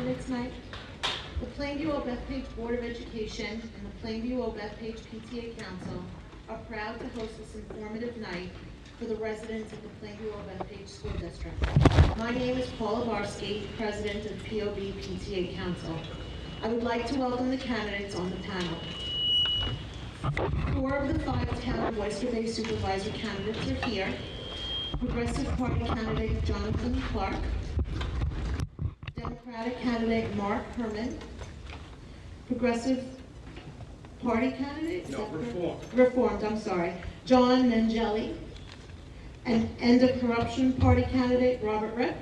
candidates night. The Plainview-Bethpage Board of Education and the Plainview-Bethpage PTA Council are proud to host this informative night for the residents of the Plainview-Bethpage School District. My name is Paula Barsky, President of POB PTA Council. I would like to welcome the candidates on the panel. 4 of the 5 town of Oyster Bay supervisor candidates are here. Progressive Party candidate Jonathan Clark, Democratic candidate Mark Herman, Progressive Party candidate? Reformed, I'm sorry, John Mangelli, and End of Corruption Party candidate Robert Ripp.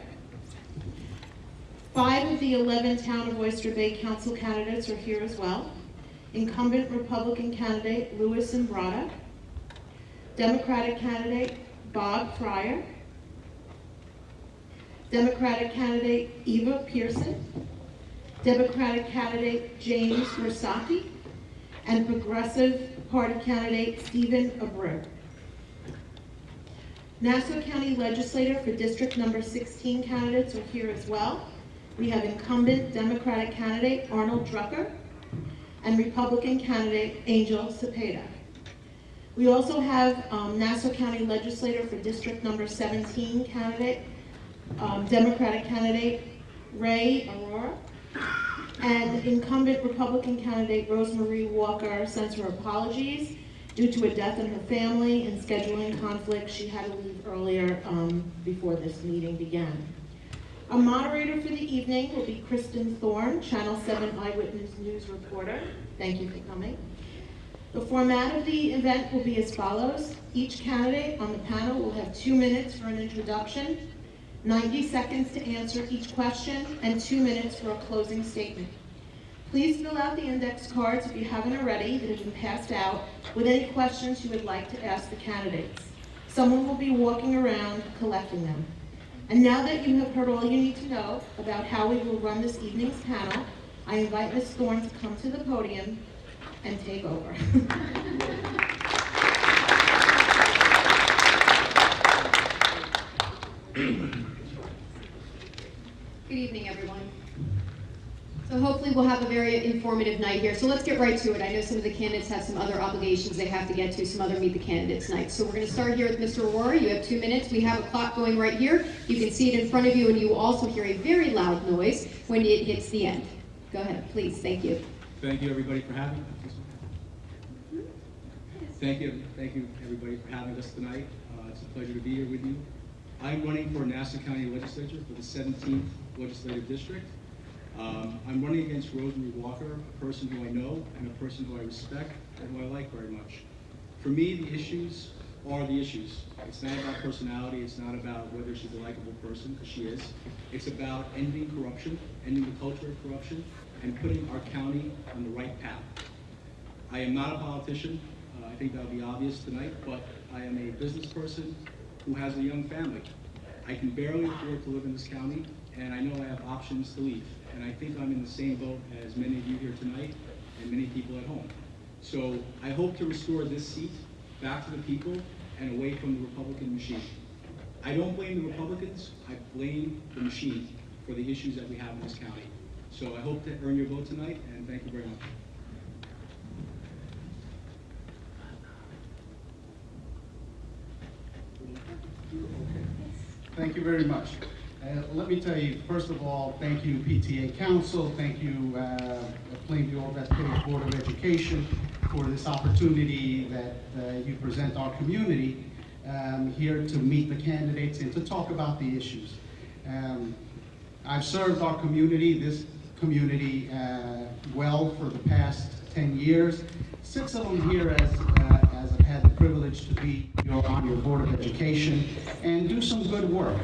5 of the 11 town of Oyster Bay council candidates are here as well. Incumbent Republican candidate Louis Imbrata, Democratic candidate Bob Fryer, Democratic candidate Eva Pearson, Democratic candidate James Versati, and Progressive Party candidate Stephen Abreu. Nassau County Legislator for District Number 16 candidates are here as well. We have incumbent Democratic candidate Arnold Drucker and Republican candidate Angel Cepeda. We also have Nassau County Legislator for District Number 17 candidate, Democratic candidate Ray Aurora, and incumbent Republican candidate Rosemarie Walker sends her apologies due to a death in her family and scheduling conflicts. She had to leave earlier before this meeting began. Our moderator for the evening will be Kristen Thorne, Channel 7 Eyewitness News reporter. Thank you for coming. The format of the event will be as follows. Each candidate on the panel will have 2 minutes for an introduction, 90 seconds to answer each question, and 2 minutes for a closing statement. Please fill out the index cards if you haven't already that have been passed out with any questions you would like to ask the candidates. Someone will be walking around collecting them. And now that you have heard all you need to know about how we will run this evening's panel, I invite Ms. Thorne to come to the podium and take over. Good evening, everyone. So hopefully we'll have a very informative night here. So let's get right to it. I know some of the candidates have some other obligations they have to get to, some other Meet the Candidates nights. So we're going to start here with Mr. Aurora. You have 2 minutes. We have a clock going right here. You can see it in front of you, and you will also hear a very loud noise when it hits the end. Go ahead, please. Thank you. Thank you, everybody, for having us. Thank you, everybody, for having us tonight. It's a pleasure to be here with you. I'm running for Nassau County Legislature for the 17th Legislative District. I'm running against Rosemarie Walker, a person who I know and a person who I respect and who I like very much. For me, the issues are the issues. It's not about personality. It's not about whether she's a likable person, because she is. It's about ending corruption, ending the culture of corruption, and putting our county on the right path. I am not a politician. I think that'll be obvious tonight, but I am a business person who has a young family. I can barely afford to live in this county, and I know I have options to leave. And I think I'm in the same boat as many of you here tonight and many people at home. So I hope to restore this seat back to the people and away from the Republican machine. I don't blame the Republicans. I blame the machine for the issues that we have in this county. So I hope to earn your vote tonight, and thank you very much. Thank you very much. Let me tell you, first of all, thank you PTA Council, thank you Plainview-Bethpage Board of Education for this opportunity that you present our community here to meet the candidates and to talk about the issues. I've served our community, this community, well for the past 10 years. 6 of them here as I've had the privilege to be on your Board of Education and do some good work.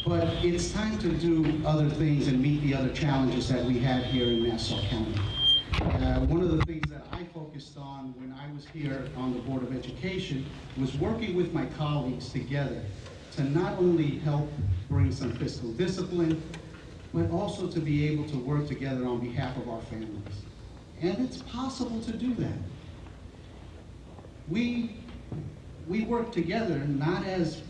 But it's time to do other things and meet the other challenges that we have here in Nassau County. One of the things that I focused on when I was here on the Board of Education was working with my colleagues together to not only help bring some fiscal discipline, but also to be able to work together on behalf of our families. And it's possible to do that. We work together not as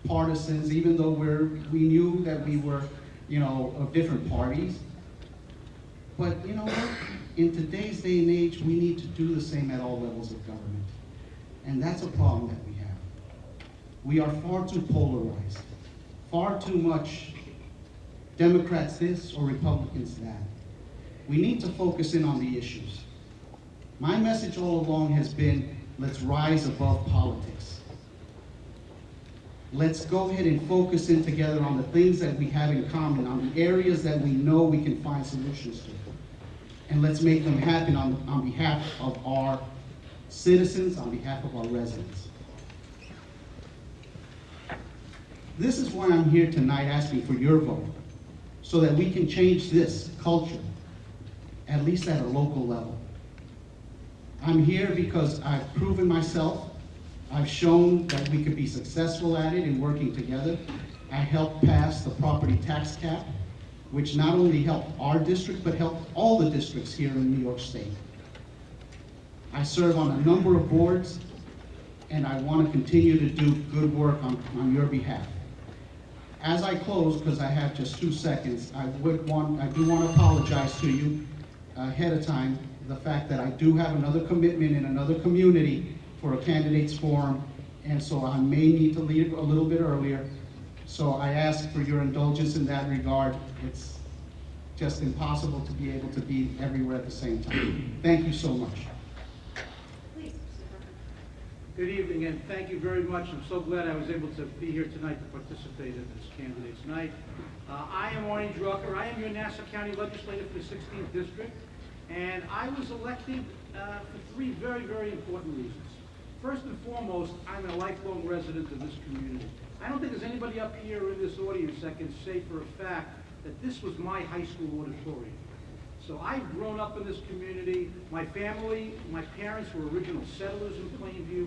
partisans, even though we knew that we were, of different parties, But you know what? In today's day and age, we need to do the same at all levels of government. And that's a problem that we have. We are far too polarized. Far too much Democrats this or Republicans that. We need to focus in on the issues. My message all along has been, let's rise above politics. Let's go ahead and focus in together on the things that we have in common, on the areas that we know we can find solutions to. And let's make them happen on behalf of our citizens, on behalf of our residents. This is why I'm here tonight asking for your vote, so that we can change this culture, at least at a local level. I'm here because I've proven myself. I've shown that we could be successful at it in working together. I helped pass the property tax cap, which not only helped our district, but helped all the districts here in New York State. I serve on a number of boards, and I want to continue to do good work on your behalf. As I close, because I have just 2 seconds, I do want to apologize to you ahead of time, the fact that I do have another commitment in another community for a candidates forum, and so I may need to leave a little bit earlier. So I ask for your indulgence in that regard. It's just impossible to be able to be everywhere at the same time. Thank you so much. Please. Good evening, and thank you very much. I'm so glad I was able to be here tonight to participate in this candidates night. I am Arnie Drucker. I am your Nassau County legislator for the 16th district, and I was elected for 3 very, very important reasons. First and foremost, I'm a lifelong resident of this community. I don't think there's anybody up here in this audience that can say for a fact that this was my high school auditorium. So I've grown up in this community. My family, my parents were original settlers in Plainview.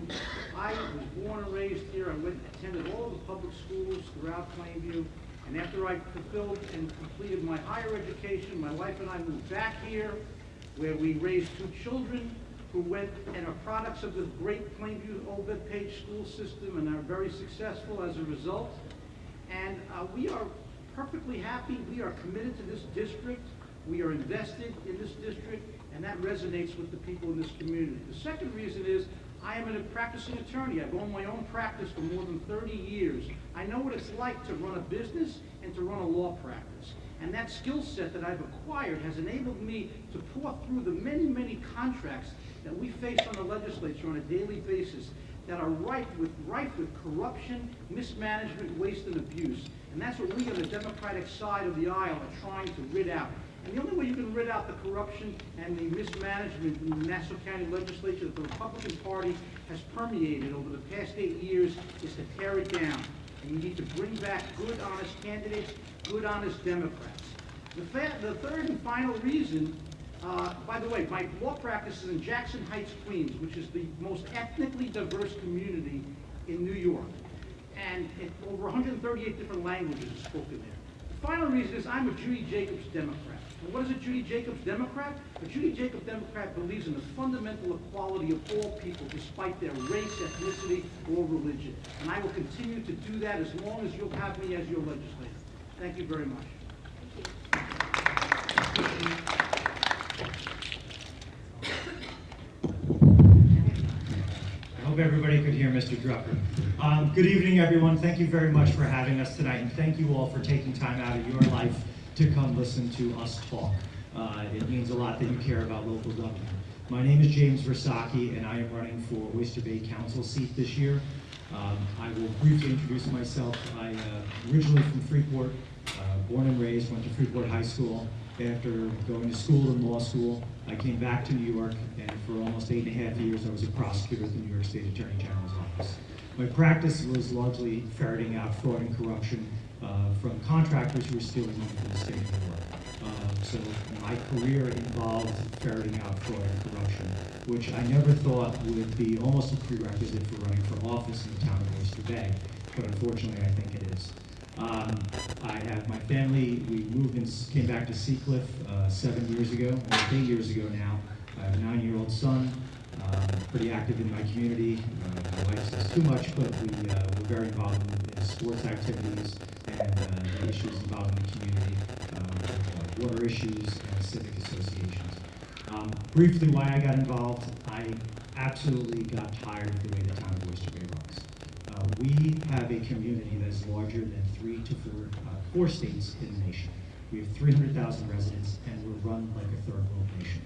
I was born and raised here. I attended all of the public schools throughout Plainview. And after I fulfilled and completed my higher education, my wife and I moved back here, where we raised 2 children who went and are products of the great Plainview Old Bethpage school system and are very successful as a result. And we are perfectly happy. We are committed to this district. We are invested in this district, and that resonates with the people in this community. The second reason is I am a practicing attorney. I've owned my own practice for more than 30 years. I know what it's like to run a business and to run a law practice. And that skill set that I've acquired has enabled me to pour through the many, many contracts that we face on the legislature on a daily basis that are rife with corruption, mismanagement, waste, and abuse. And that's what we on the Democratic side of the aisle are trying to rid out. And the only way you can rid out the corruption and the mismanagement in the Nassau County legislature that the Republican Party has permeated over the past 8 years is to tear it down. And you need to bring back good, honest candidates, good, honest Democrats. The third and final reason, by the way, my law practice is in Jackson Heights, Queens, which is the most ethnically diverse community in New York. And over 138 different languages are spoken there. The final reason is I'm a Judy Jacobs Democrat. And what is a Judy Jacobs Democrat? A Judy Jacobs Democrat believes in the fundamental equality of all people, despite their race, ethnicity, or religion. And I will continue to do that as long as you'll have me as your legislator. Thank you very much. I hope everybody could hear Mr. Drucker. Good evening, everyone. Thank you very much for having us tonight, and thank you all for taking time out of your life to come listen to us talk. It means a lot that you care about local government. My name is James Versacchi, and I am running for Oyster Bay Council seat this year. I will briefly introduce myself. I originally from Freeport, born and raised, went to Freeport High School. After going to school and law school, I came back to New York, and for almost 8.5 years, I was a prosecutor at the New York State Attorney General's office. My practice was largely ferreting out fraud and corruption from contractors who were stealing money from the state of New York. So my career involved ferreting out fraud and corruption, which I never thought would be almost a prerequisite for running for office in the town of Oyster Bay, but unfortunately I think it is. I have my family, we moved and came back to Seacliff 7 years ago, almost 8 years ago now. I have a 9-year-old son, pretty active in my community. My wife says too much, but we're very involved in sports activities and the issues involved in the community. water issues, and civic associations. Briefly, why I got involved, I absolutely got tired of the way the town of Oyster Bay runs. We have a community that is larger than four states in the nation. We have 300,000 residents, and we're run like a third world nation.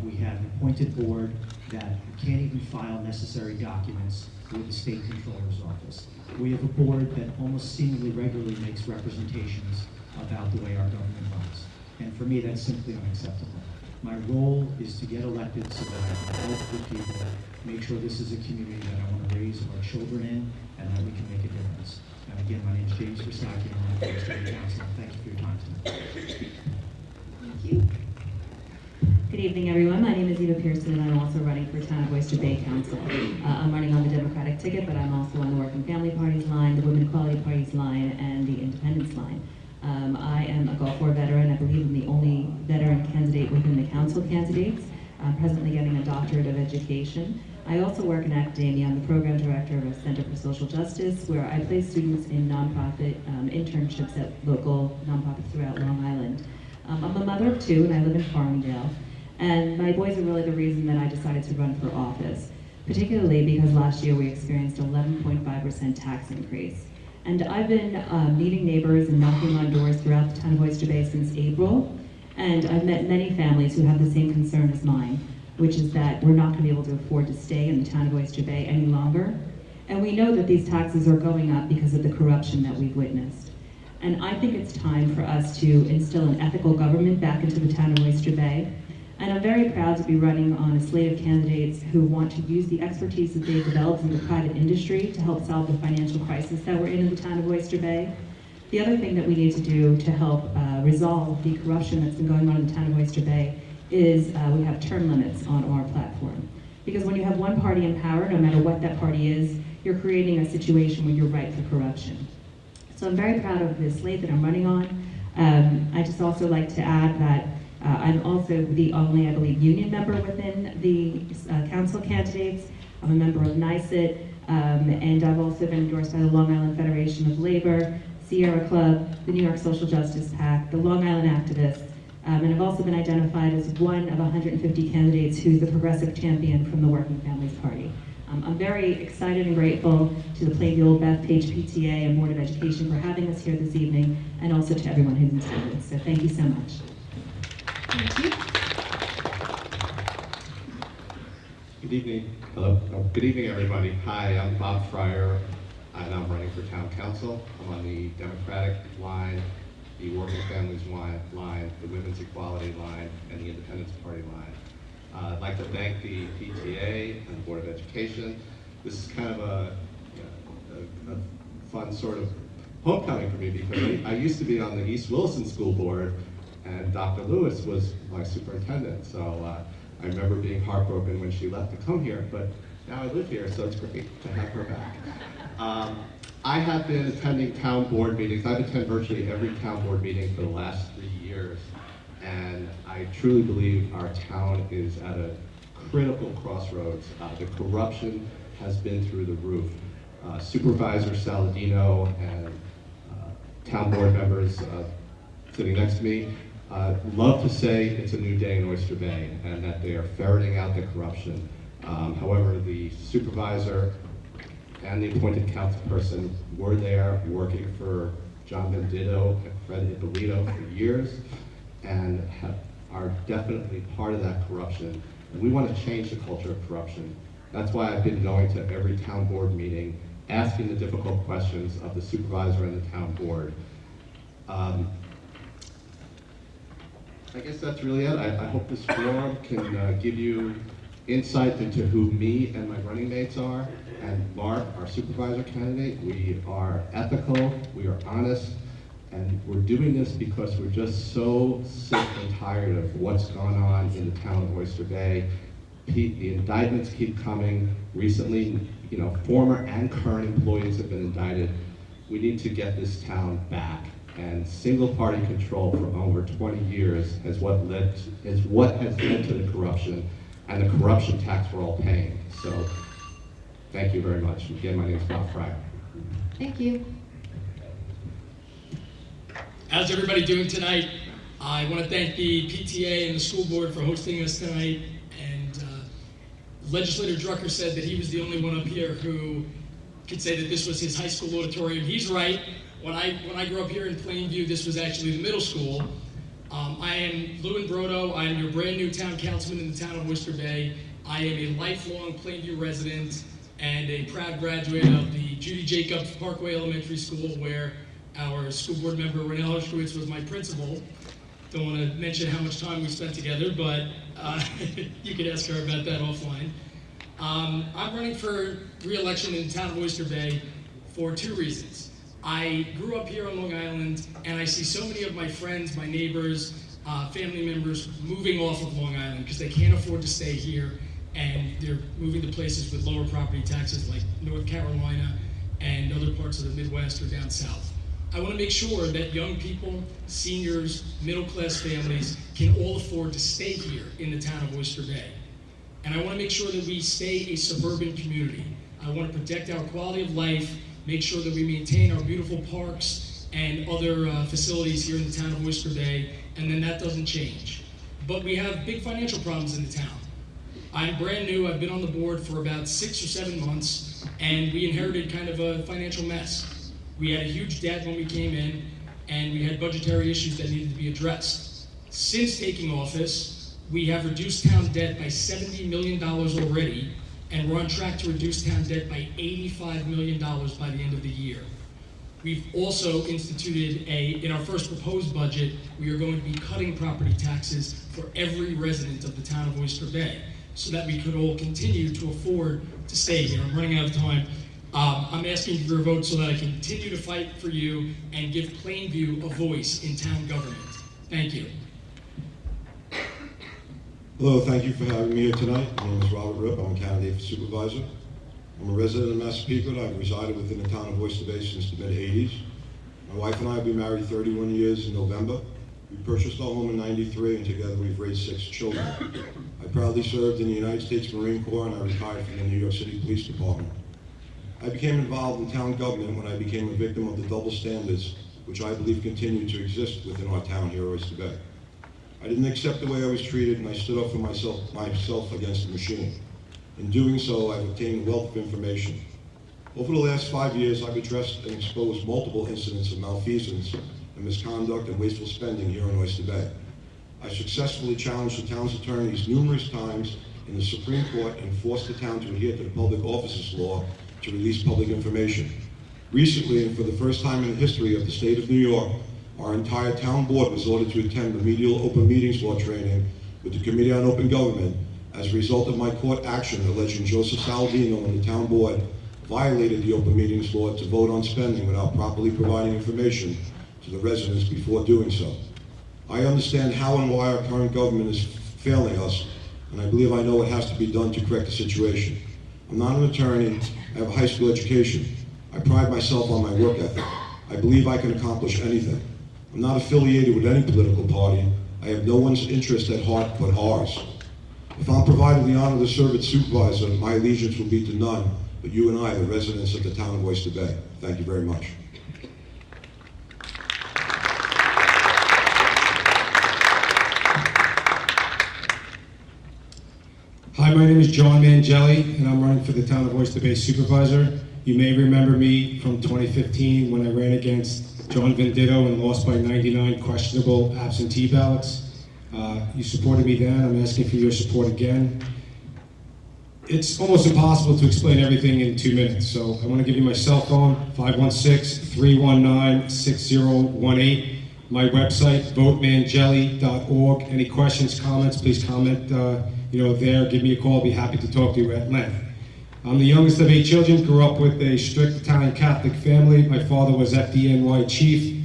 We have an appointed board that can't even file necessary documents with the state controller's office. We have a board that almost seemingly regularly makes representations about the way our government runs. And for me, that's simply unacceptable. My role is to get elected so that I can help the people, make sure this is a community that I want to raise our children in, and that we can make a difference. And again, my name is James Verstocki, and I'm on the State Council. Thank you for your time tonight. Thank you. Good evening, everyone. My name is Eva Pearson, and I'm also running for Town of Oyster Bay Council. I'm running on the Democratic ticket, but I'm also on the Working Family Party's line, the Women Equality Party's line, and the Independence line. I am a Gulf War veteran. I believe I'm the only veteran candidate within the council candidates. I'm presently getting a doctorate of education. I also work in academia. I'm the program director of a Center for Social Justice, where I place students in nonprofit internships at local nonprofits throughout Long Island. I'm a mother of two, and I live in Farmingdale. And my boys are really the reason that I decided to run for office, particularly because last year we experienced an 11.5% tax increase. And I've been meeting neighbors and knocking on doors throughout the town of Oyster Bay since April, and I've met many families who have the same concern as mine, which is that we're not going to be able to afford to stay in the town of Oyster Bay any longer. And we know that these taxes are going up because of the corruption that we've witnessed. And I think it's time for us to instill an ethical government back into the town of Oyster Bay. And I'm very proud to be running on a slate of candidates who want to use the expertise that they've developed in the private industry to help solve the financial crisis that we're in the town of Oyster Bay. The other thing that we need to do to help resolve the corruption that's been going on in the town of Oyster Bay is we have term limits on our platform. Because when you have one party in power, no matter what that party is, you're creating a situation where you're ripe for corruption. So I'm very proud of the slate that I'm running on. I just also like to add that I'm also the only, I believe, union member within the council candidates. I'm a member of NYSET, and I've also been endorsed by the Long Island Federation of Labor, Sierra Club, the New York Social Justice PAC, the Long Island Activists, and I've also been identified as one of 150 candidates who's the progressive champion from the Working Families Party. I'm very excited and grateful to the Plainview Bethpage PTA and Board of Education for having us here this evening, and also to everyone who's in attendance. So thank you so much. Thank you. Good evening. Hello. Good evening, everybody. Hi, I'm Bob Fryer, and I'm running for town council. I'm on the Democratic line, the Working Families line, the Women's Equality line, and the Independence Party line. I'd like to thank the PTA and the Board of Education. This is kind of a fun sort of homecoming for me, because I used to be on the East Wilson School Board, and Dr. Lewis was my superintendent. So I remember being heartbroken when she left to come here, but now I live here, so it's great to have her back. I have been attending town board meetings. I've attended virtually every town board meeting for the last 3 years, and I truly believe our town is at a critical crossroads. The corruption has been through the roof. Supervisor Saladino and town board members sitting next to me love to say it's a new day in Oyster Bay and that they are ferreting out the corruption. However, the supervisor and the appointed council person were there working for John Bendito and Fred Ippolito for years, and are definitely part of that corruption. And we want to change the culture of corruption. That's why I've been going to every town board meeting, asking the difficult questions of the supervisor and the town board. I guess that's really it. I hope this forum can give you insight into who me and my running mates are, and Mark, our supervisor candidate. We are ethical, we are honest, and we're doing this because we're just so sick and tired of what's gone on in the town of Oyster Bay. The indictments keep coming. Recently, former and current employees have been indicted. We need to get this town back. And single-party control for over 20 years is what has led to the corruption and the corruption tax we're all paying. So, thank you very much. Again, my name is Bob Fryer. Thank you. How's everybody doing tonight? I want to thank the PTA and the school board for hosting us tonight. And Legislator Drucker said that he was the only one up here who could say that this was his high school auditorium. He's right. When I grew up here in Plainview, this was actually the middle school. I am Lou Brodo. I am your brand new town councilman in the town of Oyster Bay. I am a lifelong Plainview resident and a proud graduate of the Judy Jacobs Parkway Elementary School, where our school board member Renee Hershkowitz was my principal. Don't want to mention how much time we spent together, but you could ask her about that offline. I'm running for re-election in the town of Oyster Bay for two reasons. I grew up here on Long Island, and I see so many of my friends, my neighbors, family members moving off of Long Island because they can't afford to stay here, and they're moving to places with lower property taxes like North Carolina and other parts of the Midwest or down south. I want to make sure that young people, seniors, middle-class families can all afford to stay here in the town of Oyster Bay. And I want to make sure that we stay a suburban community. I want to protect our quality of life, make sure that we maintain our beautiful parks and other facilities here in the town of Oyster Bay, and then that doesn't change. But we have big financial problems in the town. I'm brand new. I've been on the board for about 6 or 7 months, and we inherited kind of a financial mess. We had a huge debt when we came in, and we had budgetary issues that needed to be addressed. Since taking office, we have reduced town debt by $70 million already, and we're on track to reduce town debt by $85 million by the end of the year. We've also instituted in our first proposed budget, we are going to be cutting property taxes for every resident of the town of Oyster Bay, so that we could all continue to afford to stay here. I'm running out of time. I'm asking for your vote so that I can continue to fight for you and give Plainview a voice in town government. Thank you. Hello, thank you for having me here tonight. My name is Robert Ripp. I'm a candidate for supervisor. I'm a resident of Massapequa. I've resided within the town of Oyster Bay since the mid-'80s. My wife and I have been married 31 years in November. We purchased our home in '93, and together we've raised 6 children. I proudly served in the United States Marine Corps, and I retired from the New York City Police Department. I became involved in town government when I became a victim of the double standards, which I believe continue to exist within our town here at Oyster Bay. I didn't accept the way I was treated, and I stood up for myself against the machine. In doing so, I've obtained a wealth of information. Over the last 5 years, I've addressed and exposed multiple incidents of malfeasance and misconduct and wasteful spending here in Oyster Bay. I successfully challenged the town's attorneys numerous times in the Supreme Court and forced the town to adhere to the Public Officers Law to release public information. Recently, and for the first time in the history of the state of New York, our entire town board was ordered to attend remedial open meetings law training with the Committee on Open Government as a result of my court action alleging Joseph Saladino and the town board violated the open meetings law to vote on spending without properly providing information to the residents before doing so. I understand how and why our current government is failing us, and I believe I know what has to be done to correct the situation. I'm not an attorney. I have a high school education. I pride myself on my work ethic. I believe I can accomplish anything. I'm not affiliated with any political party. I have no one's interest at heart but ours. If I'm provided the honor to serve as supervisor, my allegiance will be to none but you and I, the residents of the town of Oyster Bay. Thank you very much. Hi, my name is John Mangelli, and I'm running for the town of Oyster Bay supervisor. You may remember me from 2015 when I ran against John Venditto and lost by 99 questionable absentee ballots. You supported me then. I'm asking for your support again. It's almost impossible to explain everything in 2 minutes, so I want to give you my cell phone, 516-319-6018. My website, votemangelli.org. Any questions, comments, please comment there. Give me a call. I'll be happy to talk to you at length. I'm the youngest of 8 children, grew up with a strict Italian Catholic family. My father was FDNY chief.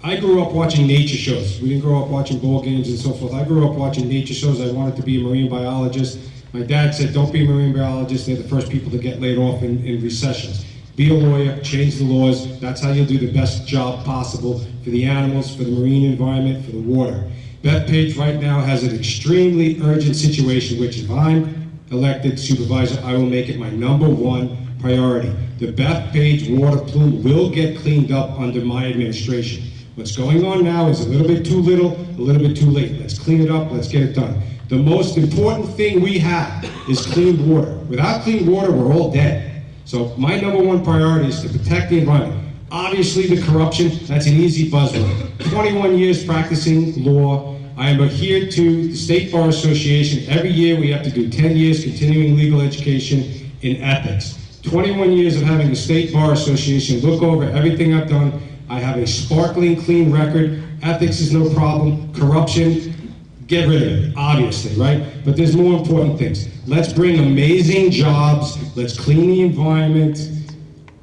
I grew up watching nature shows. We didn't grow up watching ball games and so forth. I grew up watching nature shows. I wanted to be a marine biologist. My dad said, don't be a marine biologist. They're the first people to get laid off in recessions. Be a lawyer, change the laws. That's how you'll do the best job possible for the animals, for the marine environment, for the water. Bethpage right now has an extremely urgent situation, which if I'm elected supervisor, I will make it my #1 priority. The Bethpage water plume will get cleaned up under my administration. What's going on now is a little bit too little, a little bit too late. Let's clean it up, let's get it done. The most important thing we have is clean water. Without clean water, we're all dead. So my number one priority is to protect the environment. Obviously, the corruption, that's an easy buzzword. 21 years practicing law. I am adhered to the State Bar Association. Every year we have to do 10 years continuing legal education in ethics. 21 years of having the State Bar Association look over everything I've done. I have a sparkling clean record. Ethics is no problem. Corruption, get rid of it, obviously, right? But there's more important things. Let's bring amazing jobs. Let's clean the environment.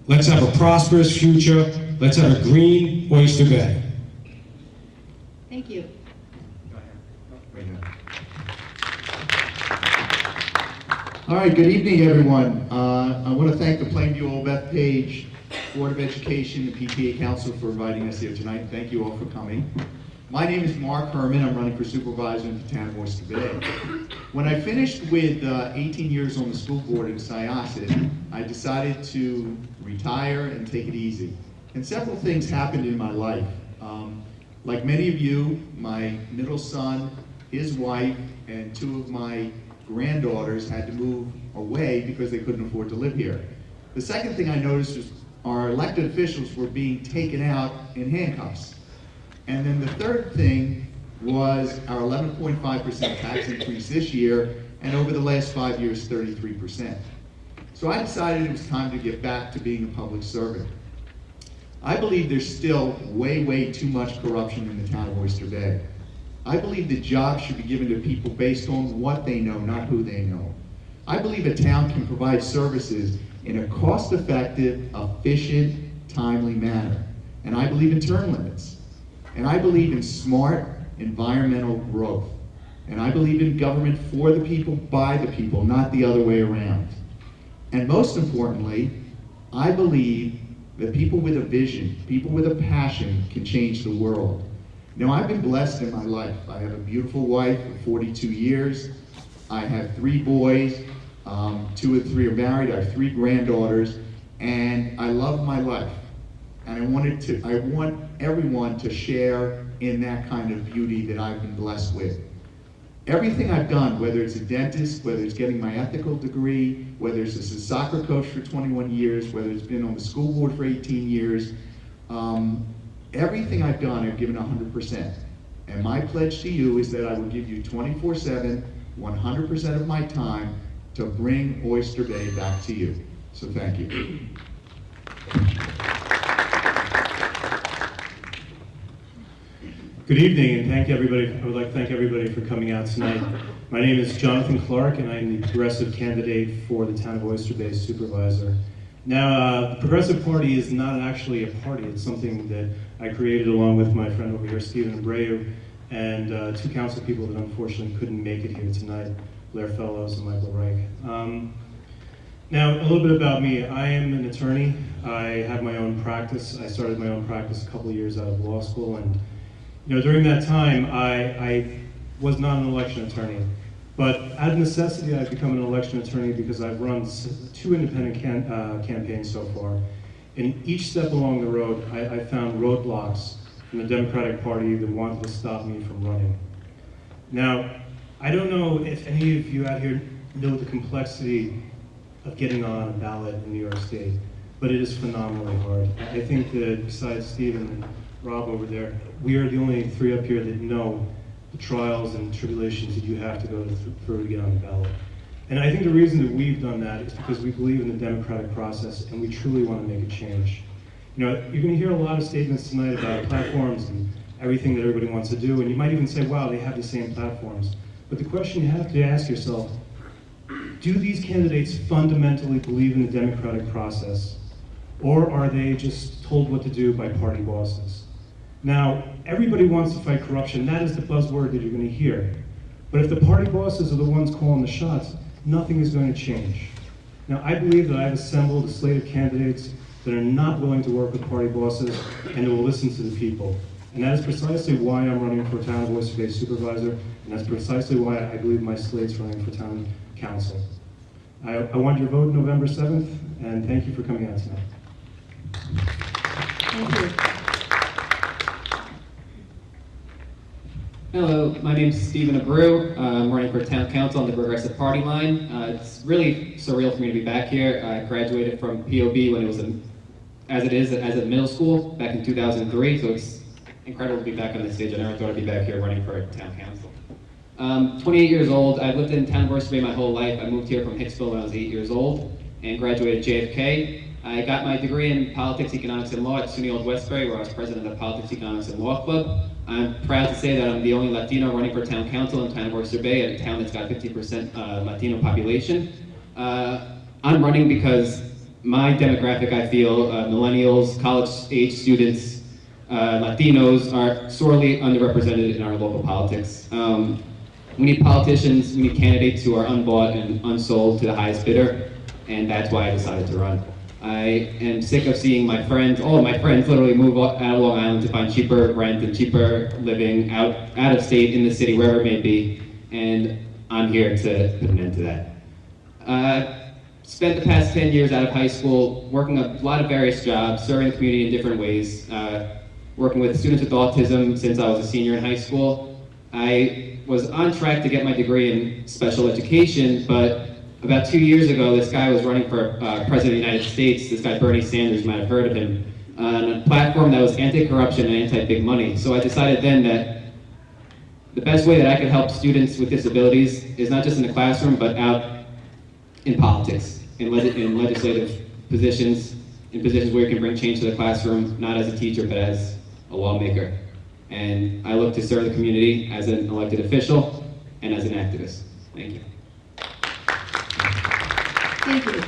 Let's have a prosperous future. Let's have a green Oyster Bay. Thank you. All right, good evening, everyone. I want to thank the Plainview Old Bethpage Board of Education and PTA Council for inviting us here tonight. Thank you all for coming. My name is Mark Herman. I'm running for supervisor in the town of Oyster Bay. When I finished with 18 years on the school board in Syosset, I decided to retire and take it easy. And several things happened in my life. Like many of you, my middle son, his wife, and two of my granddaughters had to move away because they couldn't afford to live here. The second thing I noticed was our elected officials were being taken out in handcuffs. And then the third thing was our 11.5% tax increase this year, and over the last 5 years, 33%. So I decided it was time to get back to being a public servant. I believe there's still way too much corruption in the town of Oyster Bay. I believe that jobs should be given to people based on what they know, not who they know. I believe a town can provide services in a cost-effective, efficient, timely manner. And I believe in term limits. And I believe in smart environmental growth. And I believe in government for the people, by the people, not the other way around. And most importantly, I believe that people with a vision, people with a passion can change the world. Now, I've been blessed in my life. I have a beautiful wife of 42 years. I have 3 boys. 2 of 3 are married. I have 3 granddaughters. And I love my life. And I want everyone to share in that kind of beauty that I've been blessed with. Everything I've done, whether it's a dentist, whether it's getting my ethical degree, whether it's as a soccer coach for 21 years, whether it's been on the school board for 18 years, everything I've done, I've given 100%. And my pledge to you is that I will give you 24/7, 100% of my time to bring Oyster Bay back to you. So thank you. Good evening, and thank everybody. I would like to thank everybody for coming out tonight. My name is Jonathan Clark, and I'm the progressive candidate for the town of Oyster Bay supervisor. Now, the Progressive Party is not actually a party. It's something that I created along with my friend over here, Stephen Abreu, and 2 council people that unfortunately couldn't make it here tonight, Blair Fellows and Michael Reich. Now, a little bit about me. I am an attorney. I have my own practice. I started my own practice a couple of years out of law school, and during that time, I was not an election attorney. But out of necessity, I've become an election attorney because I've run 2 independent campaigns so far. In each step along the road, I found roadblocks from the Democratic Party that wanted to stop me from running. Now, I don't know if any of you out here know the complexity of getting on a ballot in New York State, but it is phenomenally hard. I think that besides Steve and Rob over there, we are the only 3 up here that know the trials and tribulations that you have to go through to get on the ballot. And I think the reason that we've done that is because we believe in the democratic process and we truly want to make a change. You're going to hear a lot of statements tonight about platforms and everything that everybody wants to do, and you might even say, wow, they have the same platforms. But the question you have to ask yourself, do these candidates fundamentally believe in the democratic process, or are they just told what to do by party bosses? Now, everybody wants to fight corruption. That is the buzzword that you're going to hear. But if the party bosses are the ones calling the shots, nothing is going to change. Now, I believe that I've assembled a slate of candidates that are not willing to work with party bosses and that will listen to the people. And that is precisely why I'm running for Town of Oyster Bay Supervisor, and that's precisely why I believe my slate's running for Town Council. I want your vote November 7th, and thank you for coming out tonight. Thank you. Hello, my name is Stephen Abreu. I'm running for town council on the Progressive Party line. It's really surreal for me to be back here. I graduated from POB when it was as a middle school back in 2003, so it's incredible to be back on this stage. I never thought I'd be back here running for town council. 28 years old. I've lived in town of Oyster Bay my whole life. I moved here from Hicksville when I was 8 years old and graduated JFK. I got my degree in politics, economics, and law at SUNY Old Westbury, where I was president of the Politics, Economics, and Law Club. I'm proud to say that I'm the only Latino running for town council in town of Oyster Bay, a town that's got 50% Latino population. I'm running because my demographic, I feel, millennials, college-age students, Latinos are sorely underrepresented in our local politics. We need politicians, we need candidates who are unbought and unsold to the highest bidder, and that's why I decided to run. I am sick of seeing my friends, all of my friends, literally move out of Long Island to find cheaper rent and cheaper living out of state, in the city, wherever it may be, and I'm here to put an end to that. Spent the past 10 years out of high school working a lot of various jobs, serving the community in different ways, working with students with autism since I was a senior in high school. I was on track to get my degree in special education, but about 2 years ago, this guy was running for president of the United States. This guy, Bernie Sanders, you might have heard of him, on a platform that was anti-corruption and anti-big money. So I decided then that the best way that I could help students with disabilities is not just in the classroom, but out in politics, in legislative positions, in positions where you can bring change to the classroom, not as a teacher, but as a lawmaker. And I look to serve the community as an elected official and as an activist. Thank you. Thank you.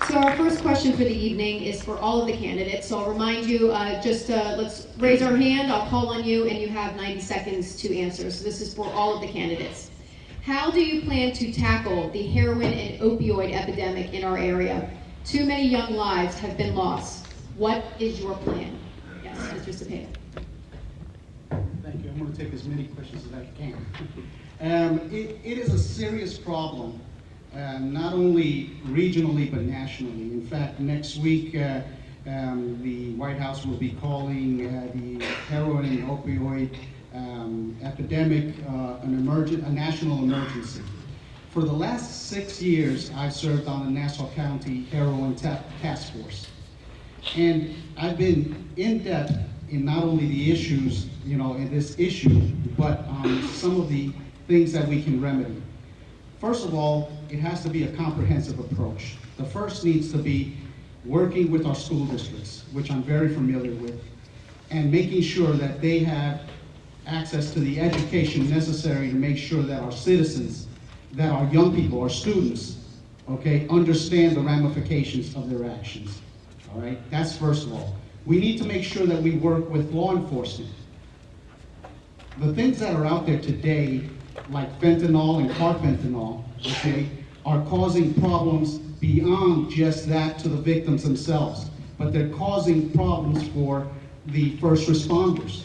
So our first question for the evening is for all of the candidates. So I'll remind you, let's raise our hand, I'll call on you, and you have 90 seconds to answer. So this is for all of the candidates. How do you plan to tackle the heroin and opioid epidemic in our area? Too many young lives have been lost. What is your plan? Yes, Mr. Cepeda. Thank you. I'm going to take as many questions as I can. It is a serious problem. Not only regionally, but nationally. In fact, next week, the White House will be calling the heroin and opioid epidemic a national emergency. For the last 6 years, I've served on the Nassau County Heroin Task Force. And I've been in depth in not only the issues, in this issue, but some of the things that we can remedy. First of all, it has to be a comprehensive approach. The first needs to be working with our school districts, which I'm very familiar with, and making sure that they have access to the education necessary to make sure that our citizens, that our young people, our students, understand the ramifications of their actions. All right, that's first of all. We need to make sure that we work with law enforcement. The things that are out there today, like fentanyl and carfentanil, are causing problems beyond just that to the victims themselves, but they're causing problems for the first responders.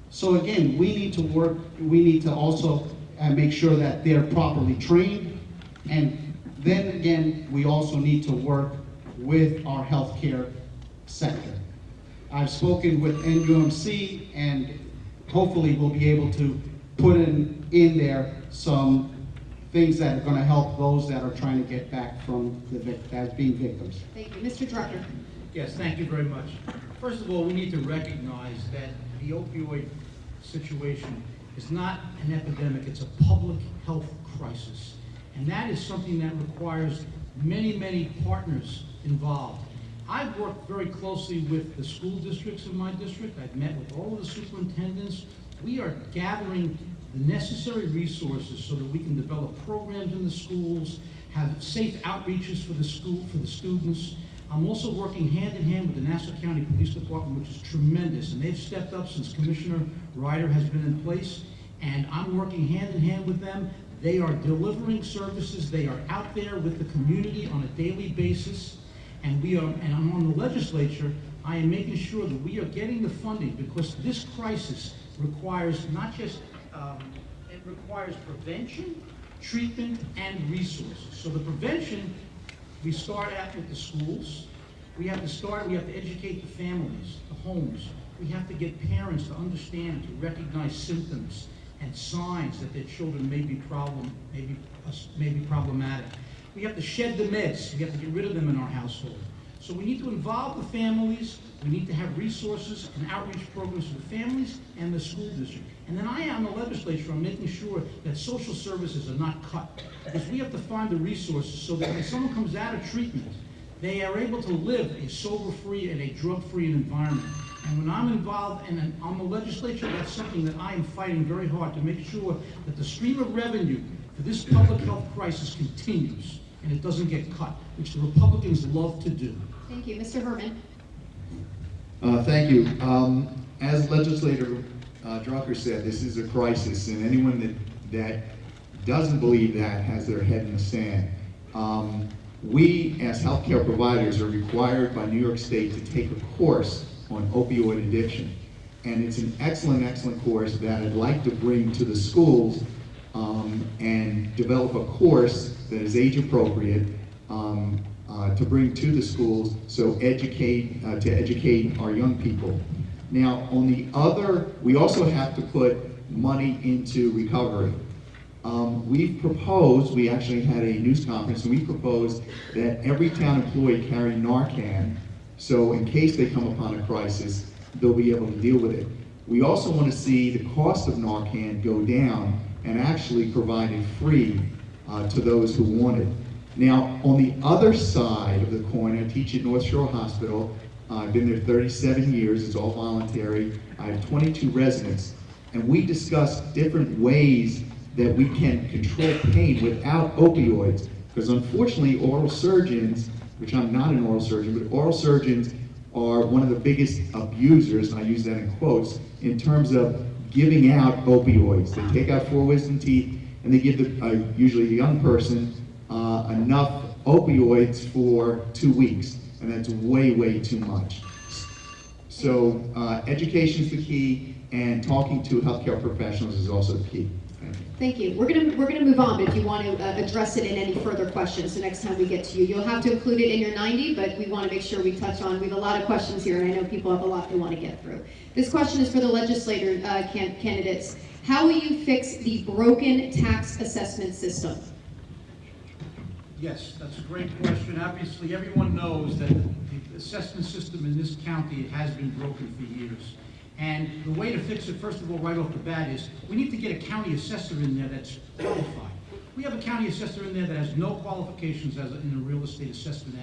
So again, we need to also make sure that they're properly trained, and then again, we also need to work with our healthcare sector. I've spoken with NUMC, and hopefully we'll be able to put in there some things that are going to help those that are trying to get back from as being victims. Thank you. Mr. Drucker. Yes, thank you very much. First of all, we need to recognize that the opioid situation is not an epidemic, it's a public health crisis. And that is something that requires many, many partners involved. I've worked very closely with the school districts in my district. I've met with all of the superintendents. We are gathering the necessary resources so that we can develop programs in the schools, have safe outreaches for the students. I'm also working hand in hand with the Nassau County Police Department, which is tremendous, and they've stepped up since Commissioner Ryder has been in place, and I'm working hand in hand with them. They are delivering services. They are out there with the community on a daily basis, and I'm on the legislature. I am making sure that we are getting the funding, because this crisis requires not just, it requires prevention, treatment, and resources. So the prevention, we start out with the schools. We have to educate the families, the homes. We have to get parents to understand, to recognize symptoms and signs that their children may be problematic. We have to shed the meds. We have to get rid of them in our household. So we need to involve the families. We need to have resources and outreach programs for the families and the school district. And then I am the legislature. I'm making sure that social services are not cut, because we have to find the resources so that when someone comes out of treatment, they are able to live a sober-free and a drug-free environment. And when I'm involved and I'm the legislature, that's something that I am fighting very hard to make sure that the stream of revenue for this public health crisis continues and it doesn't get cut, which the Republicans love to do. Thank you. Mr. Herman. Thank you. As Legislator Drucker said, this is a crisis, and anyone that doesn't believe that has their head in the sand. We, as healthcare providers, are required by New York State to take a course on opioid addiction. And it's an excellent, excellent course that I'd like to bring to the schools and develop a course that is age appropriate to bring to the schools, so to educate our young people. Now, on the other, we also have to put money into recovery. We've proposed, we actually had a news conference, and we proposed that every town employee carry Narcan, so in case they come upon a crisis, they'll be able to deal with it. We also want to see the cost of Narcan go down and actually provide it free to those who want it. Now, on the other side of the coin, I teach at North Shore Hospital. I've been there 37 years, it's all voluntary. I have 22 residents, and we discuss different ways that we can control pain without opioids, because unfortunately oral surgeons, which I'm not an oral surgeon, but oral surgeons are one of the biggest abusers, and I use that in quotes, in terms of giving out opioids. They take out 4 wisdom teeth and they give usually a young person enough opioids for 2 weeks, and that's way, way too much. So education is the key, and talking to healthcare professionals is also the key. Thank you. We're gonna move on, but if you want to address it in any further questions, the next time we get to you, you'll have to include it in your 90, but we want to make sure we touch on, we have a lot of questions here, and I know people have a lot they want to get through. This question is for the legislator candidates. How will you fix the broken tax assessment system? Yes, that's a great question. Obviously, everyone knows that the assessment system in this county has been broken for years. And the way to fix it, first of all, right off the bat, is we need to get a county assessor in there that's qualified. We have a county assessor in there that has no qualifications in the real estate assessment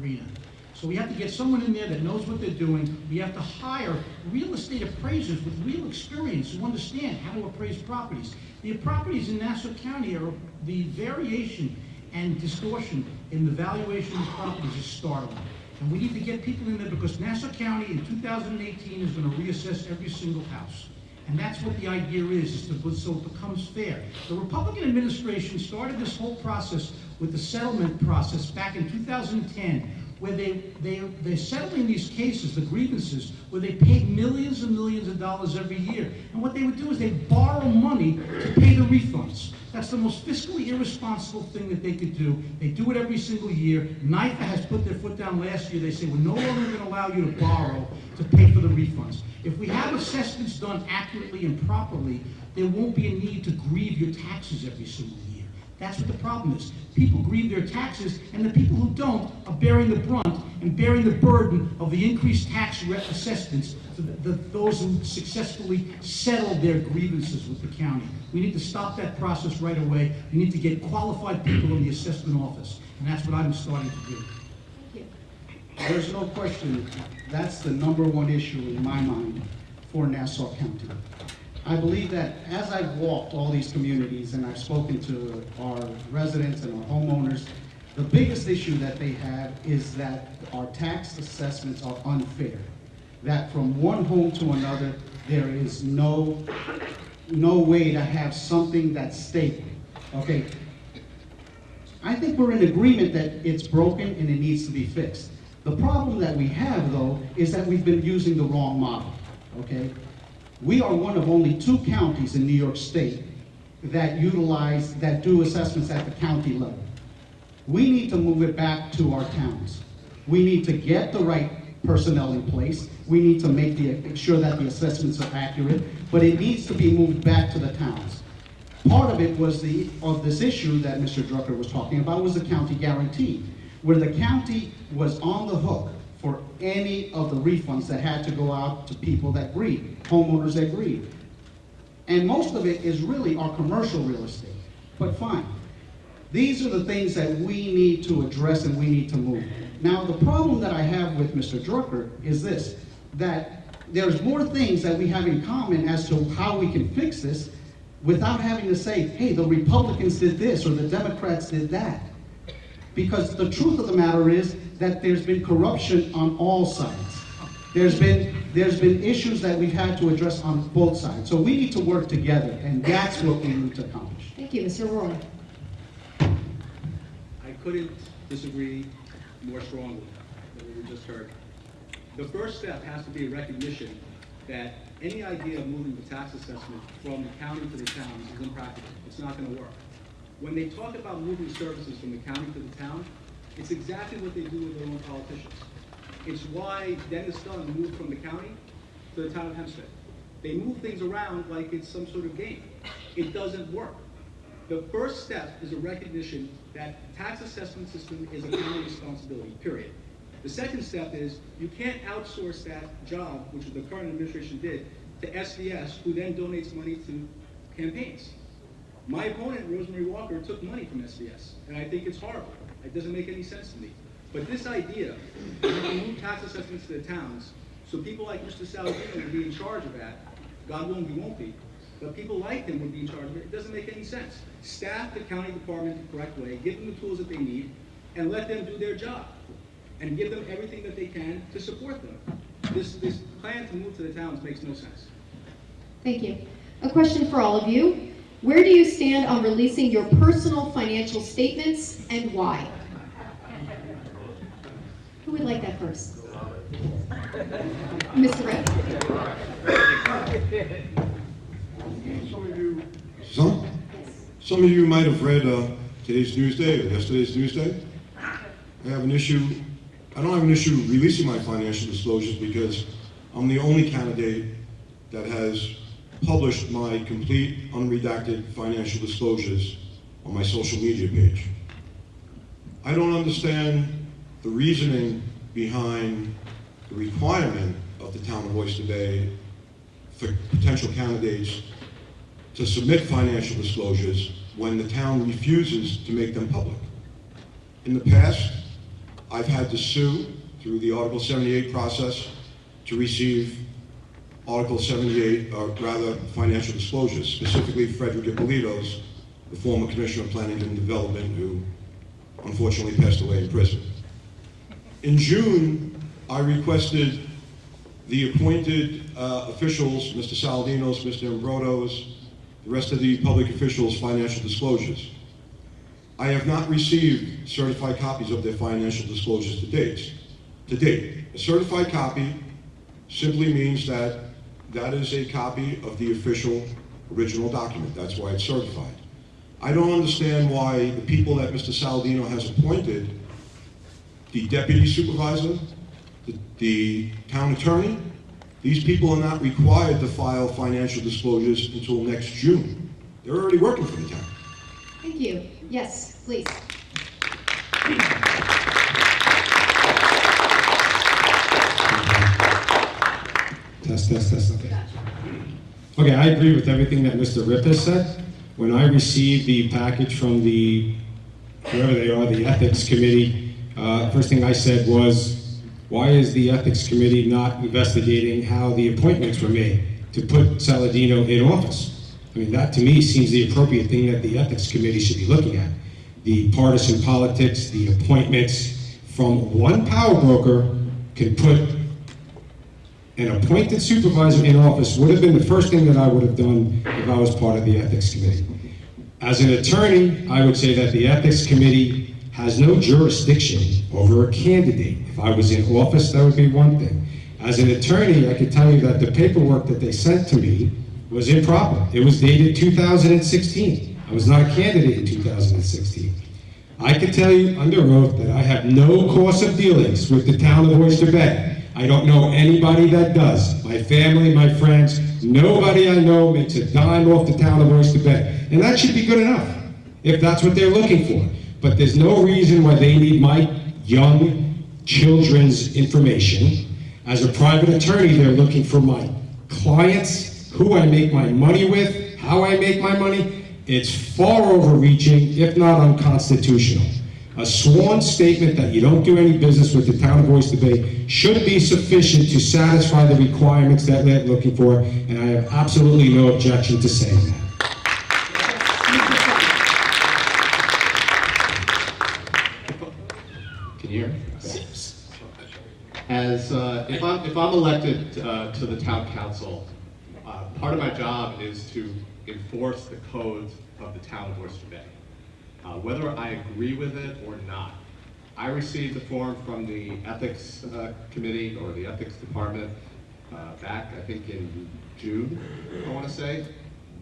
arena. So we have to get someone in there that knows what they're doing. We have to hire real estate appraisers with real experience who understand how to appraise properties. The properties in Nassau County are the variation and distortion in the valuation of these properties is startling. And we need to get people in there because Nassau County in 2018 is going to reassess every single house. And that's what the idea is so it becomes fair. The Republican administration started this whole process with the settlement process back in 2010, where they're settling these cases, the grievances, where they paid millions and millions of dollars every year. And what they would do is they'd borrow money to pay the refunds. That's the most fiscally irresponsible thing that they could do. They do it every single year. NYFA has put their foot down last year. They say, we're no longer going to allow you to borrow to pay for the refunds. If we have assessments done accurately and properly, there won't be a need to grieve your taxes every single year. That's what the problem is. People grieve their taxes, and the people who don't are bearing the brunt and bearing the burden of the increased tax assessments for those who successfully settled their grievances with the county. We need to stop that process right away. We need to get qualified people in the assessment office, and that's what I'm starting to do. Thank you. There's no question that's the #1 issue in my mind for Nassau County. I believe that as I've walked all these communities and I've spoken to our residents and our homeowners, the biggest issue that they have is that our tax assessments are unfair. That from one home to another, there is no way to have something that's stable, okay? I think we're in agreement that it's broken and it needs to be fixed. The problem that we have, though, is that we've been using the wrong model, okay? We are one of only 2 counties in New York State that do assessments at the county level. We need to move it back to our towns. We need to get the right personnel in place. We need to make sure that the assessments are accurate, but it needs to be moved back to the towns. Part of it was of this issue that Mr. Drucker was talking about was the county guarantee, where the county was on the hook for any of the refunds that had to go out to people that grieve, homeowners that grieve. And most of it is really our commercial real estate, but fine. These are the things that we need to address and we need to move. Now, the problem that I have with Mr. Drucker is this, that there's more things that we have in common as to how we can fix this without having to say, hey, the Republicans did this or the Democrats did that. Because the truth of the matter is that there's been corruption on all sides. There's been issues that we've had to address on both sides. So we need to work together, and that's what we need to accomplish. Thank you, Mr. Roy. I couldn't disagree more strongly than what we just heard. The first step has to be a recognition that any idea of moving the tax assessment from the county to the towns is impractical. It's not going to work. When they talk about moving services from the county to the town, it's exactly what they do with their own politicians. It's why Dennis Dunn moved from the county to the town of Hempstead. They move things around like it's some sort of game. It doesn't work. The first step is a recognition that the tax assessment system is a county responsibility, period. The second step is you can't outsource that job, which the current administration did, to SDS, who then donates money to campaigns. My opponent, Rosemary Walker, took money from SDS, and I think it's horrible. It doesn't make any sense to me. But this idea that we can move tax assessments to the towns, so people like Mr. Saladino will be in charge of that, God willing, he won't be, but people like him would be in charge of it, it doesn't make any sense. Staff the county department the correct way, give them the tools that they need, and let them do their job. And give them everything that they can to support them. This plan to move to the towns makes no sense. Thank you. A question for all of you. Where do you stand on releasing your personal financial statements and why? Who would like that first? Mr. Rep. Some of you might have read today's Newsday or yesterday's Newsday. I don't have an issue releasing my financial disclosures because I'm the only candidate that has published my complete unredacted financial disclosures on my social media page. I don't understand the reasoning behind the requirement of the town of Oyster Bay for potential candidates to submit financial disclosures when the town refuses to make them public. In the past, I've had to sue through the Article 78 process to receive Article 78, or rather financial disclosures, specifically Frederick Ippolito's, the former Commissioner of Planning and Development, who unfortunately passed away in prison. In June, I requested the appointed officials, Mr. Saladinos, Mr. Ambrotos, the rest of the public officials' financial disclosures. I have not received certified copies of their financial disclosures to date. A certified copy simply means that that is a copy of the official original document. That's why it's certified. I don't understand why the people that Mr. Saladino has appointed, the deputy supervisor, the town attorney, these people are not required to file financial disclosures until next June. They're already working for the town. Thank you. Yes, please. Test. Okay, I agree with everything that Mr. Rip has said. When I received the package from whoever they are, the Ethics Committee, first thing I said was, why is the Ethics Committee not investigating how the appointments were made to put Saladino in office? I mean, that to me seems the appropriate thing that the Ethics Committee should be looking at. The partisan politics, the appointments from one power broker can put an appointed supervisor in office would have been the first thing that I would have done if I was part of the Ethics Committee. As an attorney, I would say that the Ethics Committee has no jurisdiction over a candidate. If I was in office, that would be one thing. As an attorney, I could tell you that the paperwork that they sent to me was improper. It was dated 2016. I was not a candidate in 2016. I can tell you under oath that I have no course of dealings with the town of Oyster Bay. I don't know anybody that does. My family, my friends, nobody I know makes a dime off the town of Oyster Bay. And that should be good enough, if that's what they're looking for. But there's no reason why they need my young children's information. As a private attorney, they're looking for my clients, who I make my money with, how I make my money. It's far overreaching, if not unconstitutional. A sworn statement that you don't do any business with the town of Oyster Bay should be sufficient to satisfy the requirements that they're looking for, and I have absolutely no objection to saying that. Can you hear me? As if I'm elected to the town council, part of my job is to enforce the codes of the town of Oyster Bay. Whether I agree with it or not. I received a form from the ethics committee or the ethics department back, I think in June, I want to say,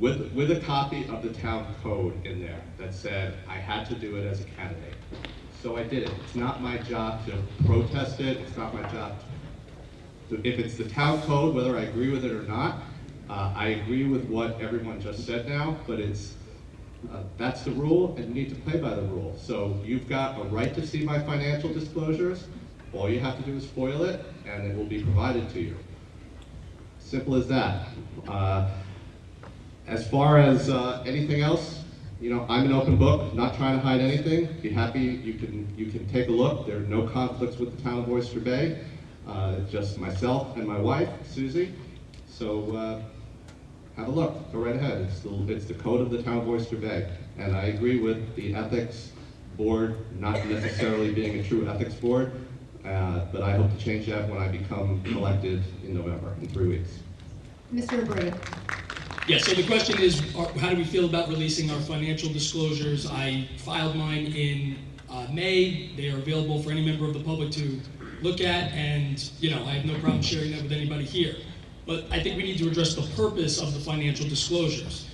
with a copy of the town code in there that said I had to do it as a candidate. So I did it. It's not my job to protest it. It's not my job if it's the town code, whether I agree with it or not. I agree with what everyone just said now, but it's that's the rule, and you need to play by the rule. So you've got a right to see my financial disclosures. All you have to do is FOIL it, and it will be provided to you. Simple as that. As far as anything else, you know, I'm an open book, not trying to hide anything. Be happy, you can take a look. There are no conflicts with the town of Oyster Bay. It's just myself and my wife, Susie. So have a look, go right ahead. It's the code of the town of Oyster Bay. And I agree with the ethics board not necessarily being a true ethics board, but I hope to change that when I become elected in November, in 3 weeks. Mr. Abreu. Yeah, so the question is, how do we feel about releasing our financial disclosures? I filed mine in May. They are available for any member of the public to look at, and you know, I have no problem sharing that with anybody here. But I think we need to address the purpose of the financial disclosures.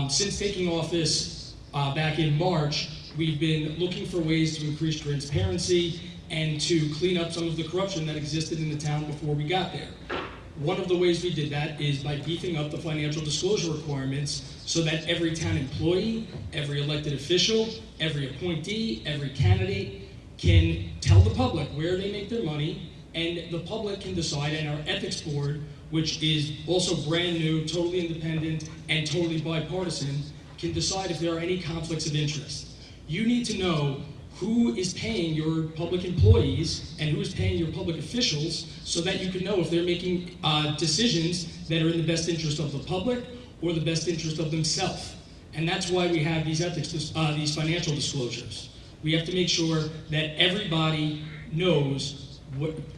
Since taking office back in March, we've been looking for ways to increase transparency and to clean up some of the corruption that existed in the town before we got there. One of the ways we did that is by beefing up the financial disclosure requirements so that every town employee, every elected official, every appointee, every candidate can tell the public where they make their money, and the public can decide, and our ethics board, which is also brand new, totally independent, and totally bipartisan, can decide if there are any conflicts of interest. You need to know who is paying your public employees and who is paying your public officials so that you can know if they're making decisions that are in the best interest of the public or the best interest of themselves. And that's why we have these these financial disclosures. We have to make sure that everybody knows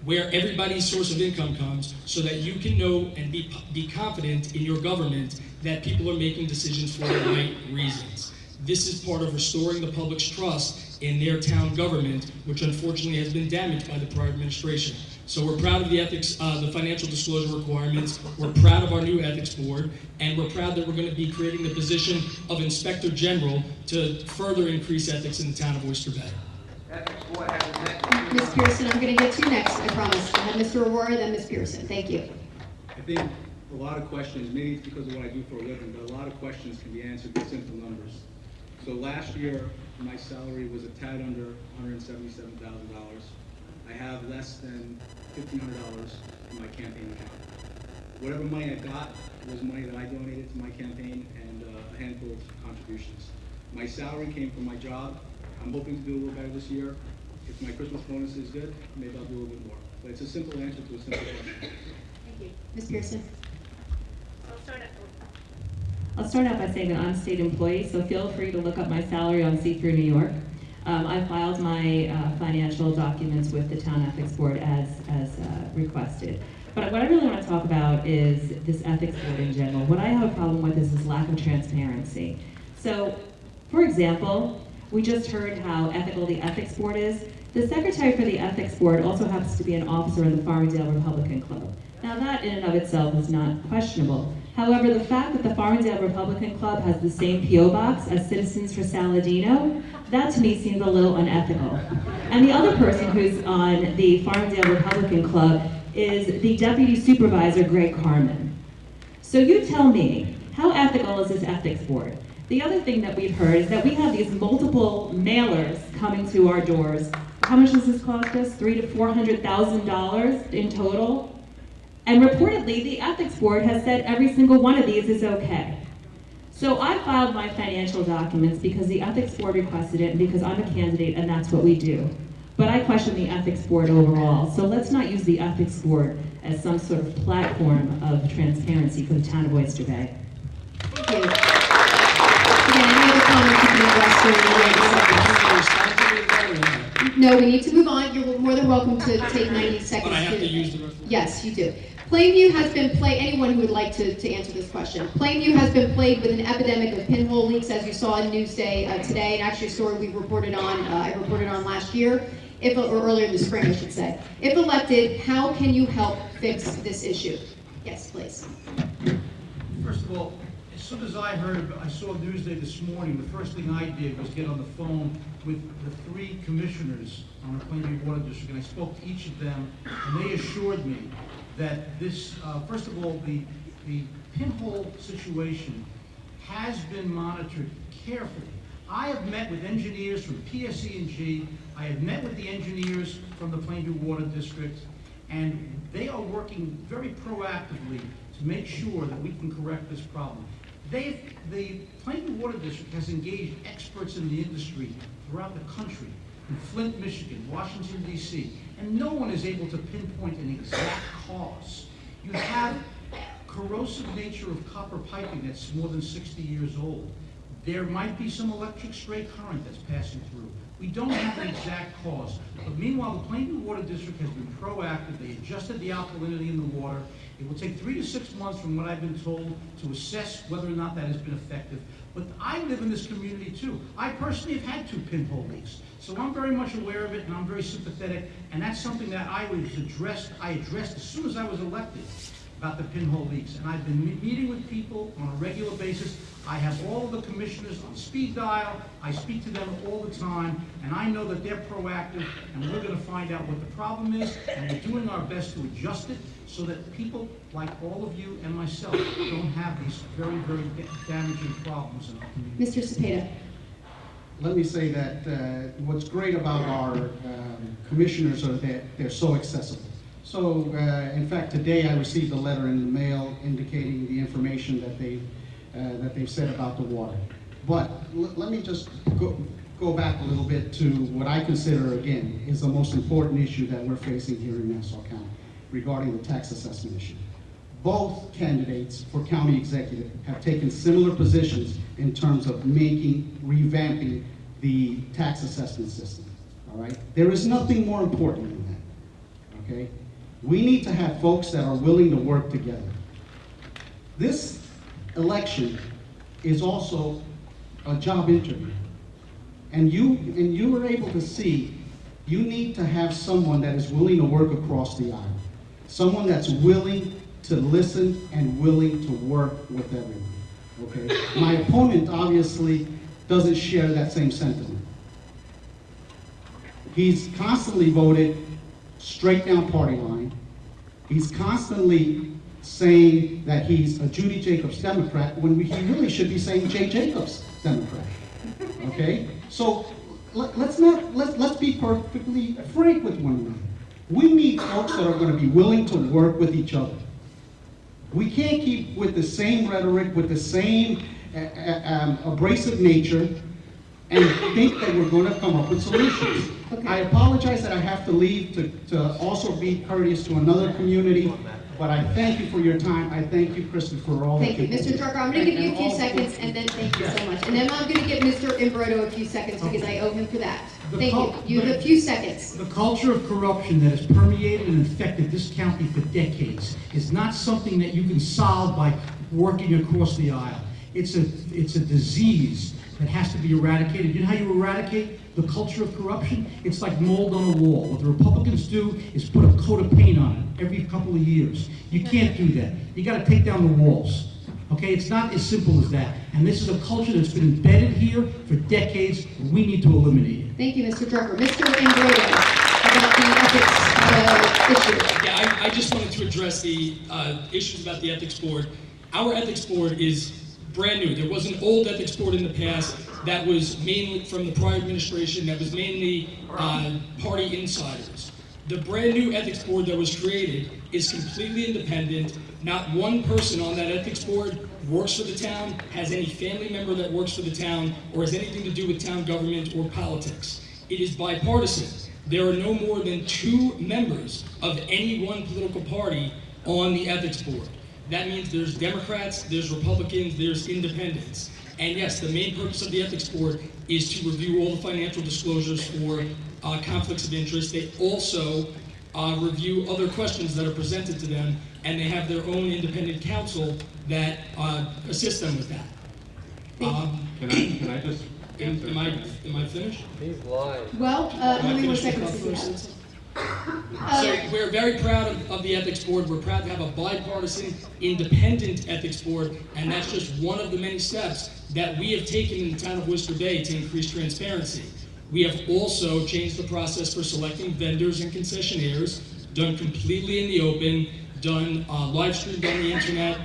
where everybody's source of income comes so that you can know and be confident in your government that people are making decisions for the right reasons. This is part of restoring the public's trust in their town government, which unfortunately has been damaged by the prior administration. So we're proud of the ethics, the financial disclosure requirements, we're proud of our new ethics board, and we're proud that we're going to be creating the position of Inspector General to further increase ethics in the town of Oyster Bay. Ms. Pearson, I'm going to get to you next, I promise. I have Mr. Aurora, then Ms. Pearson. Thank you. I think a lot of questions, maybe it's because of what I do for a living, but a lot of questions can be answered with simple numbers. So last year, my salary was a tad under $177,000. I have less than $1,500 in my campaign account. Whatever money I got was money that I donated to my campaign and a handful of contributions. My salary came from my job. I'm hoping to do a little better this year. If my Christmas bonus is good, maybe I'll do a little bit more. But it's a simple answer to a simple question. Thank you. Ms. Pearson. I'll start out by saying that I'm a state employee, so feel free to look up my salary on See-Through New York. I filed my financial documents with the Town Ethics Board as requested. But what I really want to talk about is this ethics board in general. What I have a problem with is this lack of transparency. So, for example, we just heard how ethical the ethics board is. The secretary for the ethics board also happens to be an officer in the Farmingdale Republican Club. Now that in and of itself is not questionable. However, the fact that the Farmingdale Republican Club has the same P.O. box as Citizens for Saladino, that to me seems a little unethical. And the other person who's on the Farmingdale Republican Club is the deputy supervisor, Greg Carmen. So you tell me, how ethical is this ethics board? The other thing that we've heard is that we have these multiple mailers coming to our doors. How much does this cost us? $300,000 to $400,000 in total? And reportedly, the ethics board has said every single one of these is okay. So I filed my financial documents because the ethics board requested it and because I'm a candidate and that's what we do. But I question the ethics board overall. So let's not use the ethics board as some sort of platform of transparency for the town of Oyster Bay. Thank you. Again, any other comments you can address during the 90 seconds? No, we need to move on. You're more than welcome to take 90 seconds. But I have to use the rest of the... Yes, you do. Plainview has been anyone who would like to answer this question. Plainview has been plagued with an epidemic of pinhole leaks, as you saw in Newsday today, and actually a story we reported on, I reported on last year, or earlier in the spring, I should say. If elected, how can you help fix this issue? Yes, please. First of all, as soon as I saw Newsday this morning, the first thing I did was get on the phone with the 3 commissioners on the Plainview Water District, and I spoke to each of them, and they assured me that this, first of all, the pinhole situation has been monitored carefully. I have met with engineers from PSE&G, I have met with the engineers from the Plainview Water District, and they are working very proactively to make sure that we can correct this problem. The Plainview Water District has engaged experts in the industry throughout the country, in Flint, Michigan, Washington, D.C., and no one is able to pinpoint an exact cause. You have corrosive nature of copper piping that's more than 60 years old. There might be some electric stray current that's passing through. We don't have an exact cause. But meanwhile, the Plainview Water District has been proactive. They adjusted the alkalinity in the water. It will take 3 to 6 months, from what I've been told, to assess whether or not that has been effective. But I live in this community too. I personally have had 2 pinhole leaks. So I'm very much aware of it, and I'm very sympathetic, and that's something that I addressed as soon as I was elected, about the pinhole leaks. And I've been meeting with people on a regular basis. I have all of the commissioners on speed dial. I speak to them all the time, and I know that they're proactive, and we're going to find out what the problem is, and we're doing our best to adjust it so that people like all of you and myself don't have these very, very damaging problems in our community. Mr. Cepeda. Let me say that what's great about our commissioners are that they're so accessible. So, in fact, today I received a letter in the mail indicating the information that they've said about the water. But let me just go back a little bit to what I consider, again, is the most important issue that we're facing here in Nassau County regarding the tax assessment issue. Both candidates for county executive have taken similar positions in terms of revamping the tax assessment system, all right? There is nothing more important than that, okay? We need to have folks that are willing to work together. This election is also a job interview. And you were able to see, you need to have someone that is willing to work across the aisle. Someone that's willing to listen and willing to work with everyone, okay? My opponent obviously doesn't share that same sentiment. He's constantly voted straight down party line. He's constantly saying that he's a Judy Jacobs Democrat when he really should be saying Jay Jacobs Democrat, okay? So let's be perfectly frank with one another. We need folks that are going to be willing to work with each other. We can't keep with the same rhetoric, with the same abrasive nature, and think that we're going to come up with solutions. Okay. I apologize that I have to leave to also be courteous to another community, but I thank you for your time. I thank you, Kristen, for all that you do. Thank you. Mr. Drucker, I'm going to give you a few seconds, and then thank you so much. And then I'm going to give Mr. Imbrodo a few seconds because I owe him for that. Thank you. You have a few seconds. The culture of corruption that has permeated and infected this county for decades is not something that you can solve by working across the aisle. It's a disease that has to be eradicated. You know how you eradicate the culture of corruption? It's like mold on a wall. What the Republicans do is put a coat of paint on it every couple of years. You can't do that. You got to take down the walls. Okay, it's not as simple as that. And this is a culture that's been embedded here for decades, and we need to eliminate it. Thank you, Mr. Drucker. Mr. Imbrodo, about the ethics issue. Yeah, I just wanted to address the issues about the ethics board. Our ethics board is brand new. There was an old ethics board in the past that was mainly from the prior administration, that was mainly party insiders. The brand new ethics board that was created is completely independent. Not one person on that ethics board works for the town, has any family member that works for the town, or has anything to do with town government or politics. It is bipartisan. There are no more than 2 members of any one political party on the ethics board. That means there's Democrats, there's Republicans, there's independents. And yes, the main purpose of the ethics board is to review all the financial disclosures for conflicts of interest. They also review other questions that are presented to them, and they have their own independent counsel that assists them with that. Can I just answer? Am I finished? He's lying. Well, let me one Finish second. my first. So we're very proud of the ethics board. We're proud to have a bipartisan, independent ethics board, and that's just one of the many steps that we have taken in the town of Worcester Bay to increase transparency. We have also changed the process for selecting vendors and concessionaires, done completely in the open, done live streamed on the internet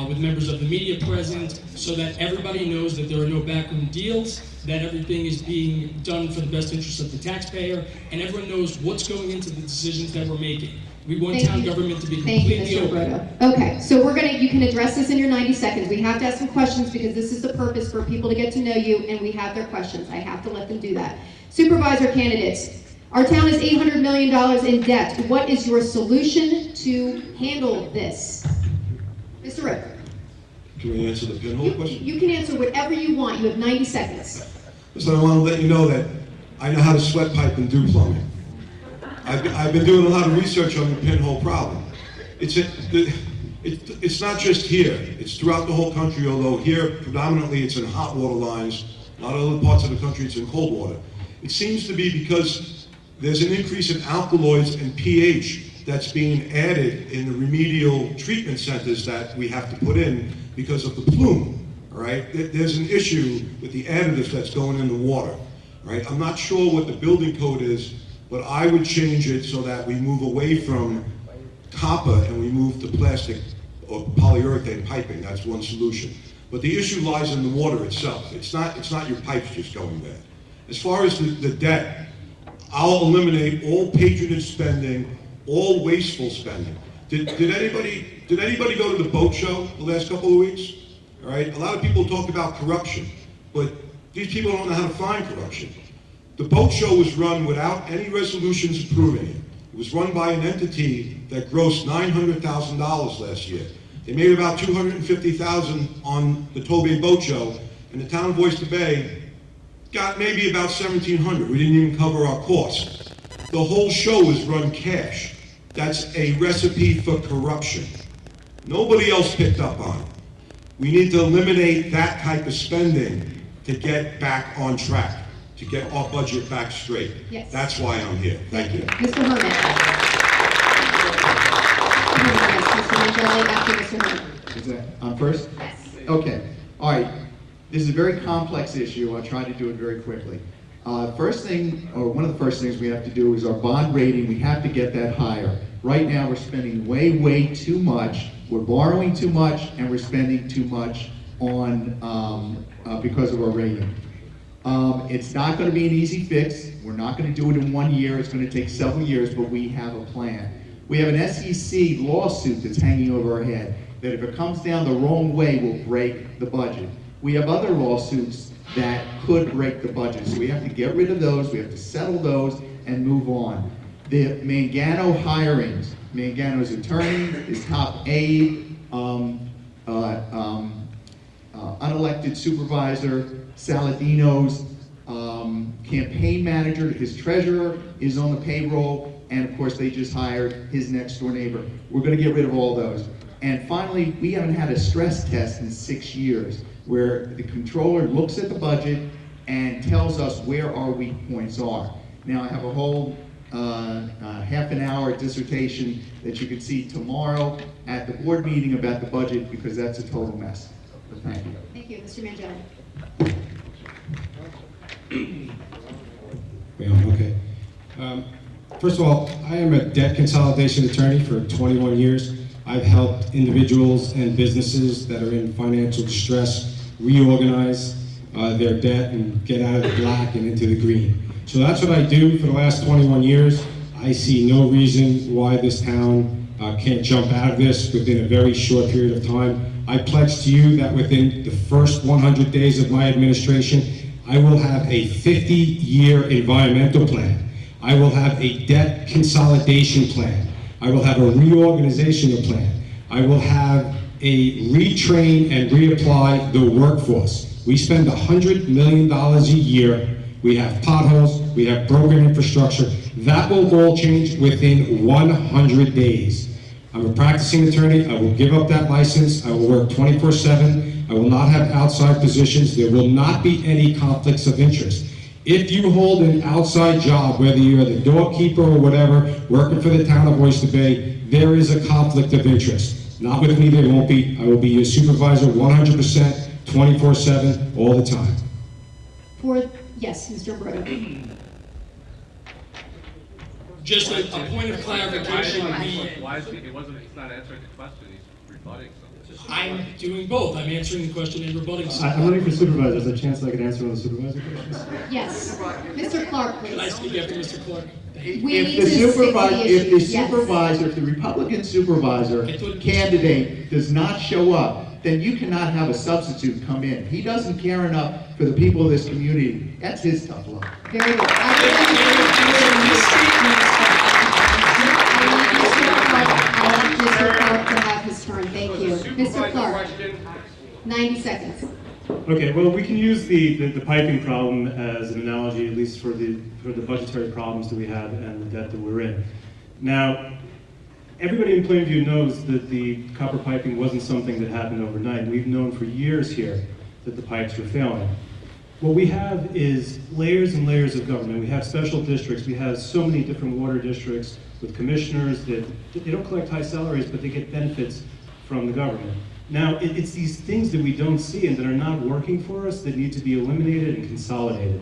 with members of the media present, so that everybody knows that there are no backroom deals, that everything is being done for the best interest of the taxpayer, and everyone knows what's going into the decisions that we're making. We want town government to be completely open. Okay, so you can address this in your 90 seconds. We have to ask some questions because this is the purpose for people to get to know you, and we have their questions. I have to let them do that. Supervisor candidates, our town is $800 million in debt. What is your solution to handle this? Mr. Rick. Can we answer the pinhole question? You can answer whatever you want. You have 90 seconds. So I want to let you know that I know how to sweat pipe and do plumbing. I've been doing a lot of research on the pinhole problem. It's not just here. It's throughout the whole country, although here predominantly it's in hot water lines. A lot of other parts of the country it's in cold water. It seems to be because there's an increase in alkaloids and pH that's being added in the remedial treatment centers that we have to put in because of the plume, all right? There's an issue with the additives that's going in the water, all right? I'm not sure what the building code is, but I would change it so that we move away from copper and we move to plastic or polyurethane piping. That's one solution. But the issue lies in the water itself. It's not your pipes just going bad. As far as the debt, I'll eliminate all patronage spending, all wasteful spending. Did anybody go to the boat show the last couple of weeks? All right, a lot of people talk about corruption, but these people don't know how to find corruption. The boat show was run without any resolutions approving it. It was run by an entity that grossed $900,000 last year. They made about $250,000 on the Toby Boat Show, and the town of Oyster Bay got maybe about $1,700. We didn't even cover our costs. The whole show was run cash. That's a recipe for corruption. Nobody else picked up on it. We need to eliminate that type of spending to get back on track, to get our budget back straight. Yes. That's why I'm here. Thank you. Mr. Herman. Mr. Mangelli, after Mr. Herman. Is that, I'm first? Yes. Okay, all right. This is a very complex issue. I'll try to do it very quickly. First thing, or one of the first things we have to do is our bond rating. We have to get that higher. Right now, we're spending way too much. We're borrowing too much, and we're spending too much on because of our rating. It's not going to be an easy fix. We're not going to do it in 1 year. It's going to take several years, but we have a plan. We have an SEC lawsuit that's hanging over our head that if it comes down the wrong way will break the budget. We have other lawsuits that could break the budget, so we have to get rid of those, we have to settle those, and move on. The Mangano hirings, Mangano's attorney, his top aide, unelected supervisor, Saladino's campaign manager, his treasurer is on the payroll, and of course they just hired his next door neighbor. We're going to get rid of all those. And finally, we haven't had a stress test in 6 years where the controller looks at the budget and tells us where our weak points are. Now I have a whole half an hour dissertation that you can see tomorrow at the board meeting about the budget because that's a total mess. But thank you. Thank you, Mr. Mangelli. Yeah, okay. First of all, I am a debt consolidation attorney for 21 years. I've helped individuals and businesses that are in financial distress reorganize their debt and get out of the black and into the green. So that's what I do for the last 21 years. I see no reason why this town can't jump out of this within a very short period of time. I pledge to you that within the first 100 days of my administration, I will have a 50-year environmental plan. I will have a debt consolidation plan. I will have a reorganizational plan. I will have a retrain and reapply the workforce. We spend $100 million a year. We have potholes, we have broken infrastructure. That will all change within 100 days. I'm a practicing attorney. I will give up that license. I will work 24/7. I will not have outside positions. There will not be any conflicts of interest. If you hold an outside job, whether you're the doorkeeper or whatever, working for the town of Oyster Bay, there is a conflict of interest. Not with me, there won't be. I will be your supervisor 100%, 24/7, all the time. Yes, Mr. Brodo. Just a point of clarification. It's not answering the question, he's rebutting something. I'm doing both. I'm answering the question and rebutting something. I'm running for supervisor. Is there a chance I could answer one of the supervisor questions? Yes. Mr. Clark, Can I please. speak after Mr. Clark? If the Republican supervisor candidate does not show up, then you cannot have a substitute come in. He doesn't care enough for the people of this community. That's his tough luck. Very good. I want Mr. Clark to have his turn. Thank you. Mr. Clark, 90 seconds. Okay, well, we can use the piping problem as an analogy, at least for the budgetary problems that we have and the debt that we're in. Now, everybody in Plainview knows that the copper piping wasn't something that happened overnight. We've known for years here that the pipes were failing. What we have is layers and layers of government. We have special districts. We have so many different water districts with commissioners that they don't collect high salaries, but they get benefits from the government. Now, it's these things that we don't see and that are not working for us that need to be eliminated and consolidated.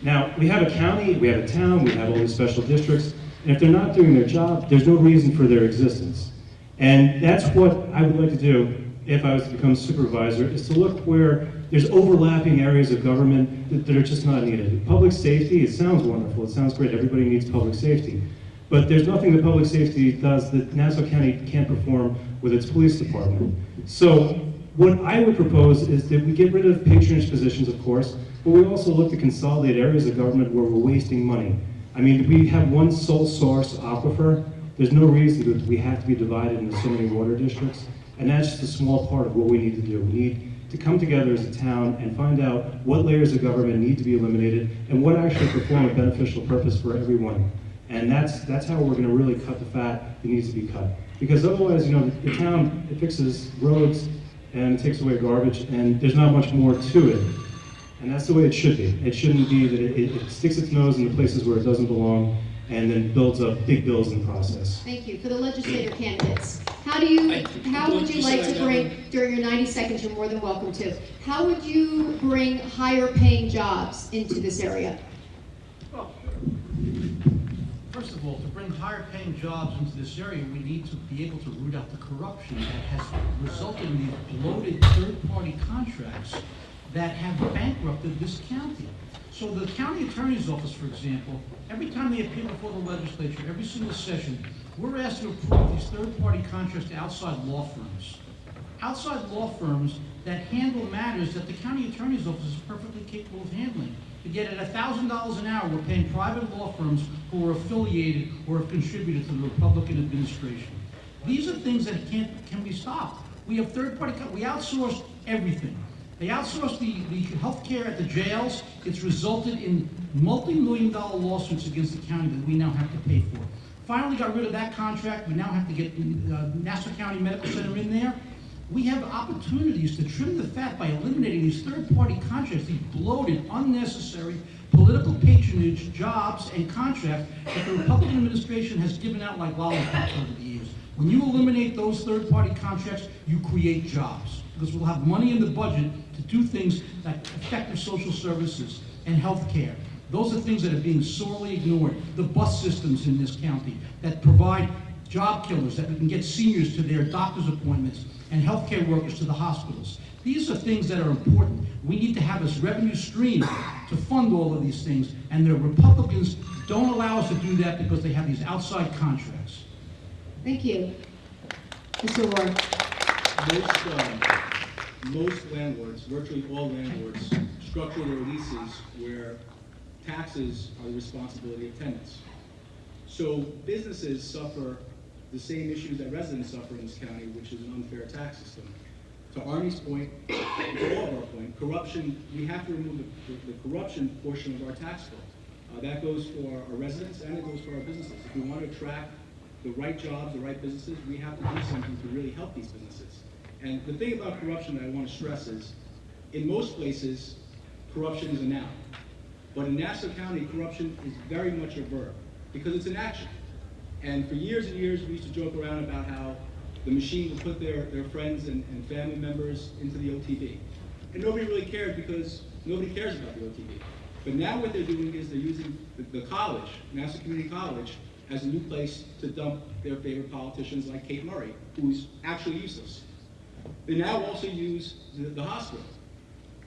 Now, we have a county, we have a town, we have all these special districts, and if they're not doing their job, there's no reason for their existence. And that's what I would like to do if I was to become supervisor, is to look where there's overlapping areas of government that are just not needed. Public safety, it sounds wonderful, it sounds great, everybody needs public safety. But there's nothing that public safety does that Nassau County can't perform with its police department. So what I would propose is that we get rid of patronage positions, of course, but we also look to consolidate areas of government where we're wasting money. I mean, we have one sole source aquifer. There's no reason that we have to be divided into so many water districts. And that's just a small part of what we need to do. We need to come together as a town and find out what layers of government need to be eliminated and what actually perform a beneficial purpose for everyone. And that's how we're going to really cut the fat that needs to be cut. Because otherwise, you know, the town, it fixes roads and it takes away garbage, and there's not much more to it. And that's the way it should be. It shouldn't be that it sticks its nose in the places where it doesn't belong and then builds up big bills in the process. Thank you. For the legislator candidates, how would you like to bring, during your 90 seconds, you're more than welcome to, how would you bring higher paying jobs into this area? Well, first of all, to bring higher paying jobs into this area, we need to be able to root out the corruption that has resulted in these bloated third-party contracts that have bankrupted this county. So the county attorney's office, for example, every time they appear before the legislature, every single session, we're asked to approve these third-party contracts to outside law firms. Outside law firms that handle matters that the county attorney's office is perfectly capable of handling. Yet at $1,000 an hour, we're paying private law firms who are affiliated or have contributed to the Republican administration. These are things that can be stopped. We have third-party, we outsource everything. They outsource the health care at the jails. It's resulted in multi-million-dollar lawsuits against the county that we now have to pay for. Finally got rid of that contract. We now have to get Nassau County Medical Center in there. We have opportunities to trim the fat by eliminating these third-party contracts, these bloated, unnecessary political patronage jobs and contracts that the Republican administration has given out like lollipops over the years. When you eliminate those third-party contracts, you create jobs, because we'll have money in the budget to do things like effective social services and health care. Those are things that are being sorely ignored. The bus systems in this county that provide job killers, that we can get seniors to their doctor's appointments and healthcare workers to the hospitals. These are things that are important. We need to have this revenue stream to fund all of these things, and the Republicans don't allow us to do that because they have these outside contracts. Thank you. Mr. Ward. Most landlords, virtually all landlords, structure their leases where taxes are the responsibility of tenants. So businesses suffer the same issues that residents suffer in this county, which is an unfair tax system. To Arnie's point, to all of our point, corruption, we have to remove the corruption portion of our tax code. That goes for our residents and it goes for our businesses. If we want to attract the right jobs, the right businesses, we have to do something to really help these businesses. And the thing about corruption that I want to stress is, in most places, corruption is a noun. But in Nassau County, corruption is very much a verb, because it's an action. And for years and years, we used to joke around about how the machine would put their friends and family members into the OTB. And nobody really cared because nobody cares about the OTB. But now what they're doing is they're using the college, Nassau Community College, as a new place to dump their favorite politicians like Kate Murray, who's actually useless. They now also use the hospital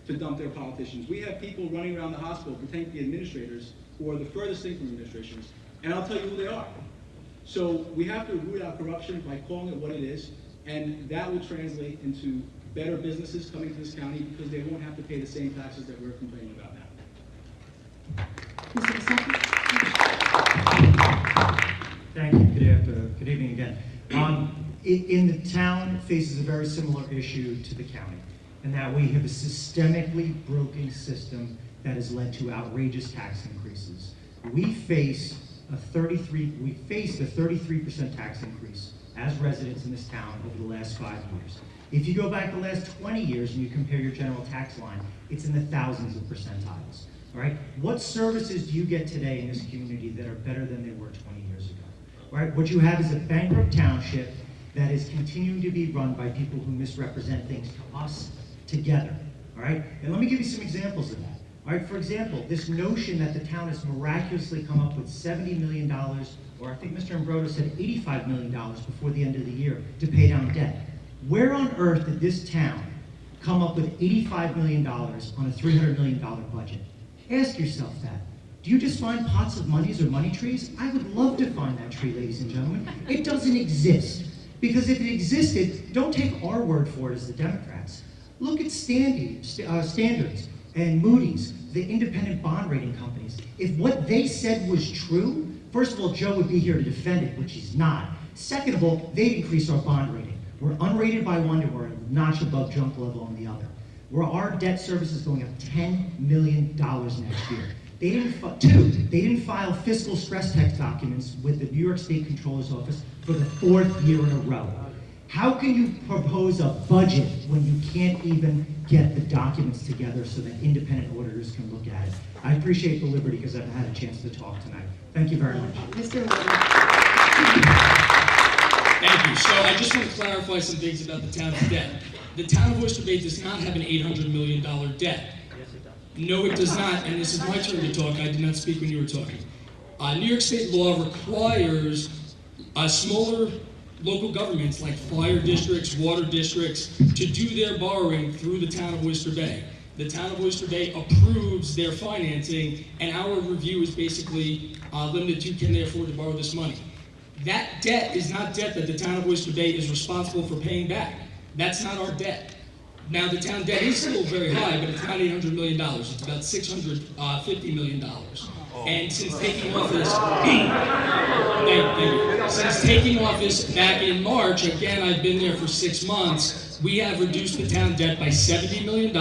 to dump their politicians. We have people running around the hospital pretending to be administrators who are the furthest thing from administrations, and I'll tell you who they are. So we have to root out corruption by calling it what it is, and that will translate into better businesses coming to this county because they won't have to pay the same taxes that we're complaining about now. Thank you. Good evening again. In the town faces a very similar issue to the county, and that we have a systemically broken system that has led to outrageous tax increases. We faced a 33% tax increase as residents in this town over the last 5 years. If you go back the last 20 years and you compare your general tax line, it's in the thousands of percentiles. All right? What services do you get today in this community that are better than they were 20 years ago? All right? What you have is a bankrupt township that is continuing to be run by people who misrepresent things to us together. All right? And let me give you some examples of that. All right, for example, this notion that the town has miraculously come up with $70 million, or I think Mr. Ambrodo said $85 million before the end of the year to pay down debt. Where on earth did this town come up with $85 million on a $300 million budget? Ask yourself that. Do you just find pots of monies or money trees? I would love to find that tree, ladies and gentlemen. It doesn't exist. Because if it existed, don't take our word for it as the Democrats. Look at standards and Moody's, the independent bond rating companies. If what they said was true, first of all, Joe would be here to defend it, which he's not. Second of all, they'd increase our bond rating. We're unrated by one and we're a notch above junk level on the other. Where our debt service is going up $10 million next year. They didn't file fiscal stress test documents with the New York State Comptroller's Office for the 4th year in a row. How can you propose a budget when you can't even get the documents together so that independent auditors can look at it? I appreciate the liberty because I've had a chance to talk tonight. Thank you very much. Mr. Thank you. So I just want to clarify some things about the town's debt. The town of Oyster Bay does not have an $800 million debt. Yes, it does. No, it does not, and this is my turn to talk. I did not speak when you were talking. New York State law requires smaller local governments like fire districts, water districts, to do their borrowing through the town of Oyster Bay. The town of Oyster Bay approves their financing, and our review is basically limited to can they afford to borrow this money. That debt is not debt that the town of Oyster Bay is responsible for paying back. That's not our debt. Now, the town debt is still very high, but it's not $800 million. It's about $650 million. And since taking office, since taking office back in March, again, I've been there for 6 months, we have reduced the town debt by $70 million,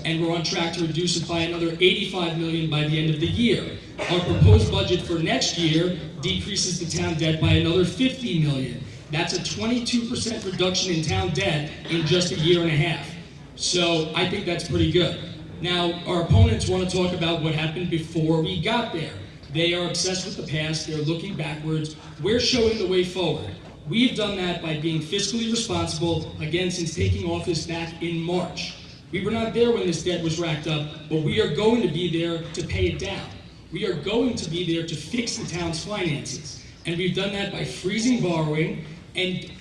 and we're on track to reduce it by another $85 million by the end of the year. Our proposed budget for next year decreases the town debt by another $50 million. That's a 22% reduction in town debt in just a year and a half. So I think that's pretty good. Now, our opponents want to talk about what happened before we got there. They are obsessed with the past. They're looking backwards. We're showing the way forward. We've done that by being fiscally responsible, again, since taking office back in March. We were not there when this debt was racked up, but we are going to be there to pay it down. We are going to be there to fix the town's finances. And we've done that by freezing borrowing and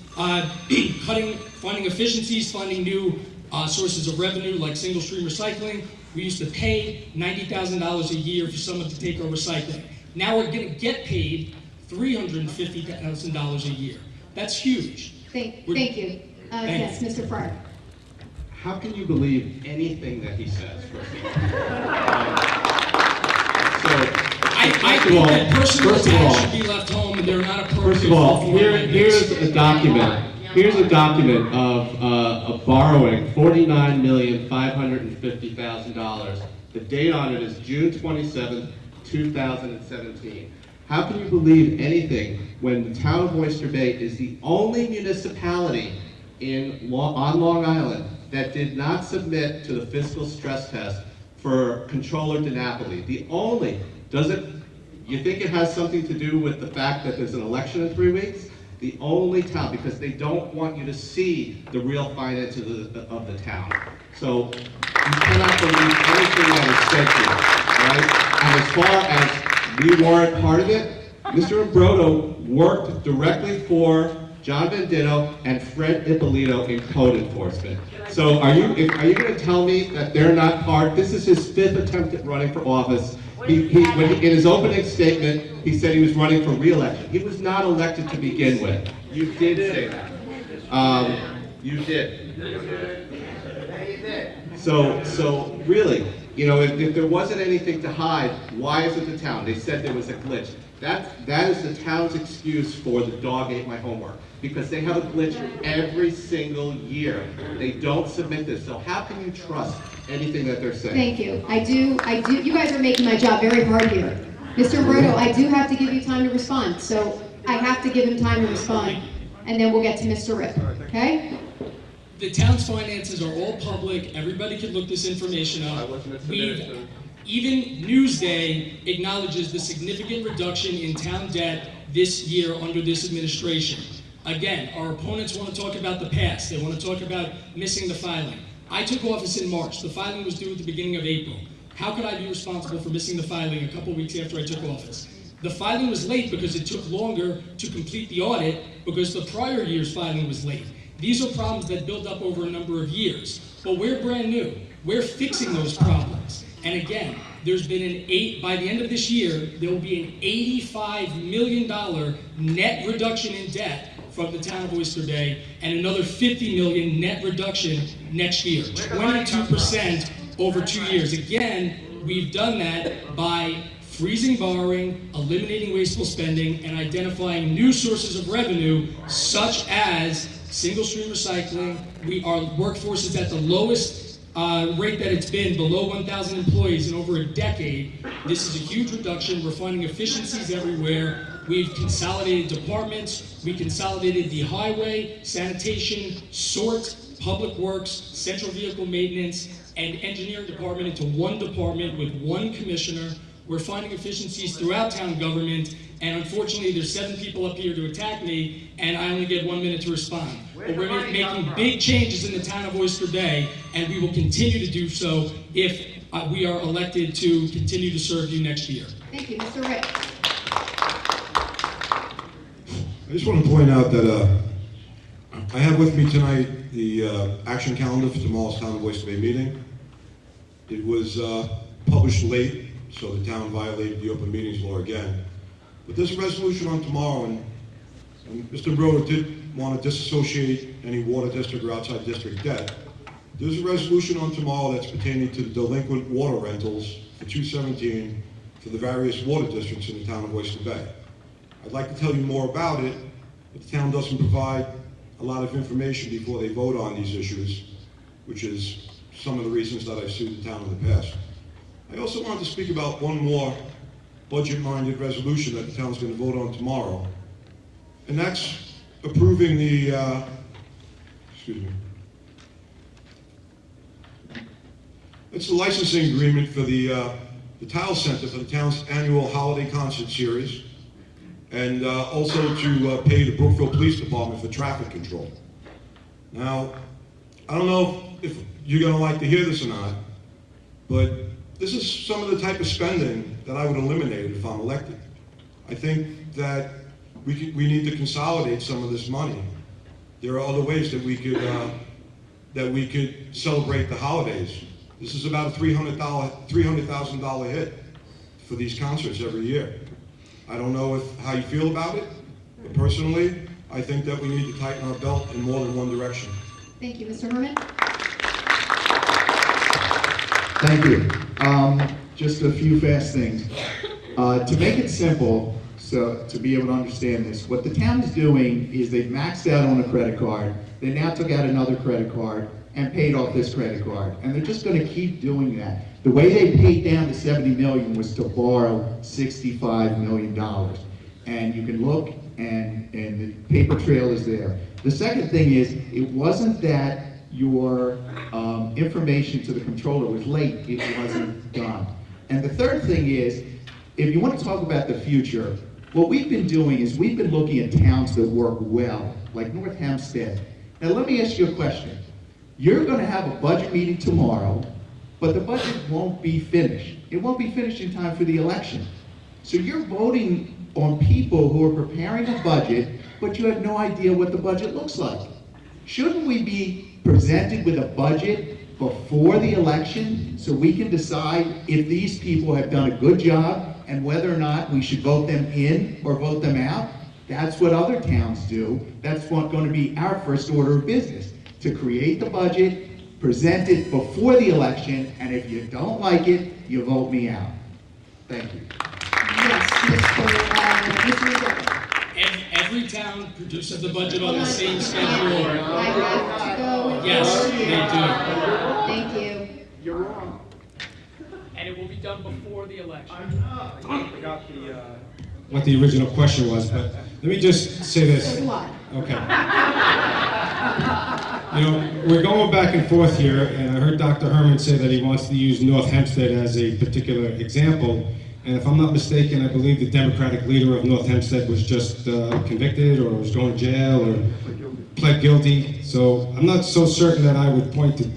finding efficiencies, finding new sources of revenue like single stream recycling. We used to pay $90,000 a year for someone to take our recycling. Now we're going to get paid $350,000 a year. That's huge. Thank you. Yes, Mr. Fryer. How can you believe anything that he says? I think that personal attacks should be left home and they're not appropriate. First of all, here's a document. Here's a document of borrowing $49,550,000. The date on it is June 27th, 2017. How can you believe anything when the town of Oyster Bay is the only municipality on Long Island that did not submit to the fiscal stress test for Controller DiNapoli? The only. You think it has something to do with the fact that there's an election in 3 weeks? The only town, because they don't want you to see the real finances of the town. So you cannot believe anything that is said here, right? And as far as we weren't part of it, Mr. Imbrodo worked directly for John Bandito and Fred Ippolito in code enforcement. So are you going to tell me that they're not part? This is his 5th attempt at running for office. In his opening statement, he said he was running for re-election. He was not elected to begin with. You did say that. You did. So really, if there wasn't anything to hide, why is it the town? They said there was a glitch. That is the town's excuse for the dog ate my homework. Because they have a glitch every single year. They don't submit this. So how can you trust anything that they're saying? Thank you. I do. You guys are making my job very hard here. Mr. Imbrodo, I do have to give you time to respond. So I have to give him time to respond. And then we'll get to Mr. Rip, okay? The town's finances are all public. Everybody can look this information up. Even Newsday acknowledges the significant reduction in town debt this year under this administration. Again, our opponents want to talk about the past. They want to talk about missing the filing. I took office in March. The filing was due at the beginning of April. How could I be responsible for missing the filing a couple weeks after I took office? The filing was late because it took longer to complete the audit because the prior year's filing was late. These are problems that build up over a number of years. But we're brand new. We're fixing those problems. And again, there's been by the end of this year, there will be an $85 million net reduction in debt from the town of Oyster Bay, and another $50 million net reduction next year, 22% over 2 years. Again, we've done that by freezing borrowing, eliminating wasteful spending, and identifying new sources of revenue, such as single stream recycling. Our workforce is at the lowest rate that it's been, below 1,000 employees in over a decade. This is a huge reduction. We're finding efficiencies everywhere. We've consolidated departments. We consolidated the highway, sanitation, sort, public works, central vehicle maintenance, and engineering department into one department with one commissioner. We're finding efficiencies throughout town government, and unfortunately there's 7 people up here to attack me, and I only get 1 minute to respond. But we're making big changes in the town of Oyster Bay, and we will continue to do so if we are elected to continue to serve you next year. Thank you. Mr. Rick. I just want to point out that I have with me tonight the action calendar for tomorrow's Town of Oyster Bay meeting. It was published late, so the town violated the open meetings law again. But there's a resolution on tomorrow, and Mr. Broder did want to disassociate any water district or outside district debt. There's a resolution on tomorrow that's pertaining to the delinquent water rentals for 2017 for the various water districts in the town of Oyster Bay. I'd like to tell you more about it, but the town doesn't provide a lot of information before they vote on these issues, which is some of the reasons that I've sued the town in the past. I also wanted to speak about one more budget-minded resolution that the town's going to vote on tomorrow, and that's approving the, it's the licensing agreement for the Tile Center for the town's annual holiday concert series, and also to pay the Brookfield Police Department for traffic control. Now, I don't know if you're going to like to hear this or not, but this is some of the type of spending that I would eliminate if I'm elected. I think that we need to consolidate some of this money. There are other ways that we could celebrate the holidays. This is about a $300,000 hit for these concerts every year. I don't know how you feel about it, but personally, I think that we need to tighten our belt in more than one direction. Thank you, Mr. Herman. Thank you. Just a few fast things. To make it simple, so to be able to understand this, what the town is doing is they've maxed out on a credit card, they now took out another credit card and paid off this credit card, and they're just going to keep doing that. The way they paid down the $70 million was to borrow $65 million, and you can look, and the paper trail is there. The second thing is, it wasn't that your information to the controller was late, it wasn't done. And the third thing is, if you want to talk about the future, what we've been doing is we've been looking at towns that work well, like North Hempstead. Now let me ask you a question. You're going to have a budget meeting tomorrow, but the budget won't be finished. It won't be finished in time for the election. So you're voting on people who are preparing a budget, but you have no idea what the budget looks like. Shouldn't we be presented with a budget before the election so we can decide if these people have done a good job and whether or not we should vote them in or vote them out? That's what other towns do. That's going to be our first order of business, to create the budget, present it before the election, and if you don't like it, you vote me out. Thank you. Yes, Mr. Every town produces the budget on the same schedule. I have to go. Yes, they Thank you. You're wrong. And it will be done before the election. I forgot What the original question was, but let me just say this. There's a lot. Okay. You know, we're going back and forth here, and I heard Dr. Herman say that he wants to use North Hempstead as a particular example. And if I'm not mistaken, I believe the Democratic leader of North Hempstead was just convicted or was going to jail or pled guilty. So I'm not so certain that I would point to,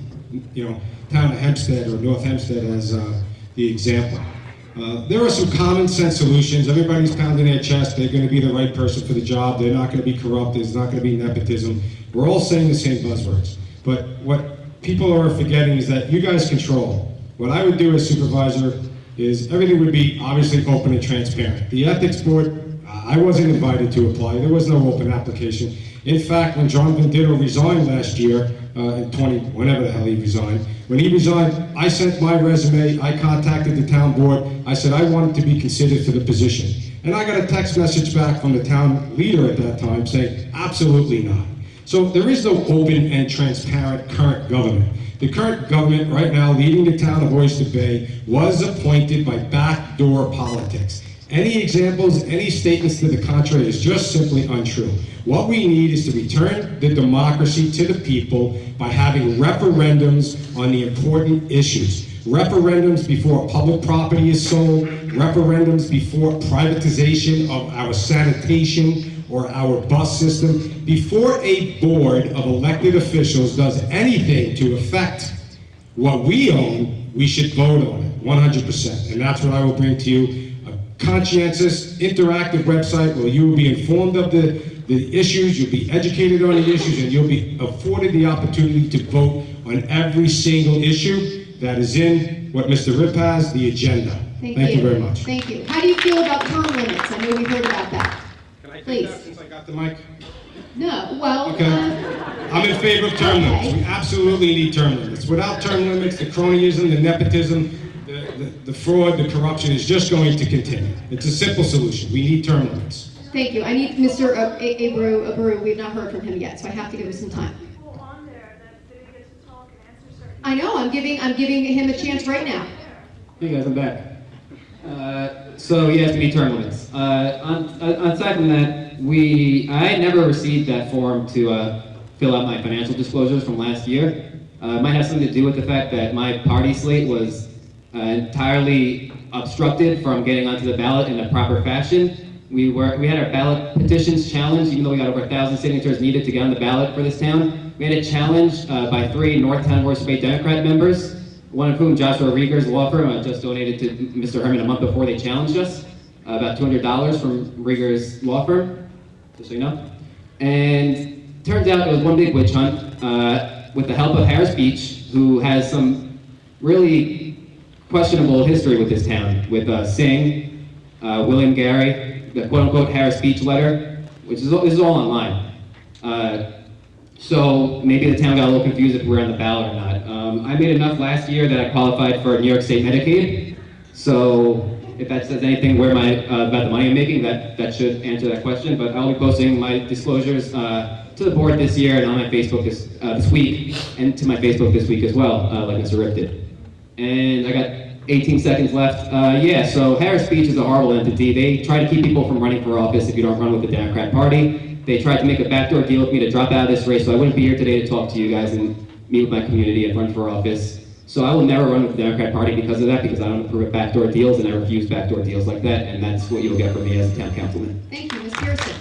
you know, town of Hempstead or North Hempstead as the example. There are some common sense solutions. Everybody's pounding their chest. They're going to be the right person for the job. They're not going to be corrupt. There's not going to be nepotism. We're all saying the same buzzwords. But what people are forgetting is that you guys control. What I would do as supervisor is everything would be obviously open and transparent. The ethics board, I wasn't invited to apply. There was no open application. In fact, when John Venditto resigned last year, whenever the hell he resigned, when he resigned, I sent my resume, I contacted the town board, I said I wanted to be considered for the position. And I got a text message back from the town leader at that time saying, absolutely not. So there is no open and transparent current government. The current government right now leading the town of Oyster Bay was appointed by backdoor politics. Any examples, any statements to the contrary is just simply untrue. What we need is to return the democracy to the people by having referendums on the important issues. Referendums before public property is sold, referendums before privatization of our sanitation or our bus system. Before a board of elected officials does anything to affect what we own, we should vote on it, 100%. And that's what I will bring to you. Conscientious, interactive website where you will be informed of the issues, you'll be educated on the issues, and you'll be afforded the opportunity to vote on every single issue that is in what Mr. Ripp has, the agenda. Thank you very much. Thank you. How do you feel about term limits? I know we've heard about that. Can I take Please. that since I got the mic? No, well... Okay. I'm in favor of term limits. We absolutely need term limits. Without term limits, the cronyism, the nepotism, the fraud, the corruption is just going to continue. It's a simple solution. We need term limits. Thank you. I need Mr. Abreu. We've not heard from him yet, so I have to give him some time. I know. I'm giving him a chance right now. Hey guys, I'm back. So yes, we need term limits. Aside from that, I never received that form to fill out my financial disclosures from last year. It might have something to do with the fact that my party slate was entirely obstructed from getting onto the ballot in a proper fashion. We had our ballot petitions challenged, even though we got over 1,000 signatures needed to get on the ballot for this town. We had it challenged by 3 Northtown Oyster Bay Democrat members. one of whom, Joshua Rieger's law firm, just donated to Mr. Herman a month before they challenged us, about $200 from Rieger's law firm, just so you know. And turns out it was one big witch hunt with the help of Harris Beach, who has some really questionable history with this town, with Singh, William Gary, the quote-unquote Harris Beach letter, which is all online. So maybe the town got a little confused if we're on the ballot or not. I made enough last year that I qualified for New York State Medicaid. So if that says anything about the money I'm making, that should answer that question. But I'll be posting my disclosures to the board this year and on my Facebook this week, and to my Facebook this week as well, like Mr. Rip did. And I got 18 seconds left. Yeah, so Harris Beach is a horrible entity. They try to keep people from running for office if you don't run with the Democrat Party. They tried to make a backdoor deal with me to drop out of this race, so I wouldn't be here today to talk to you guys and meet with my community and run for office. So I will never run with the Democrat Party because of that, because I don't approve of backdoor deals and I refuse backdoor deals like that, and that's what you'll get from me as a town councilman. Thank you, Ms. Pearson.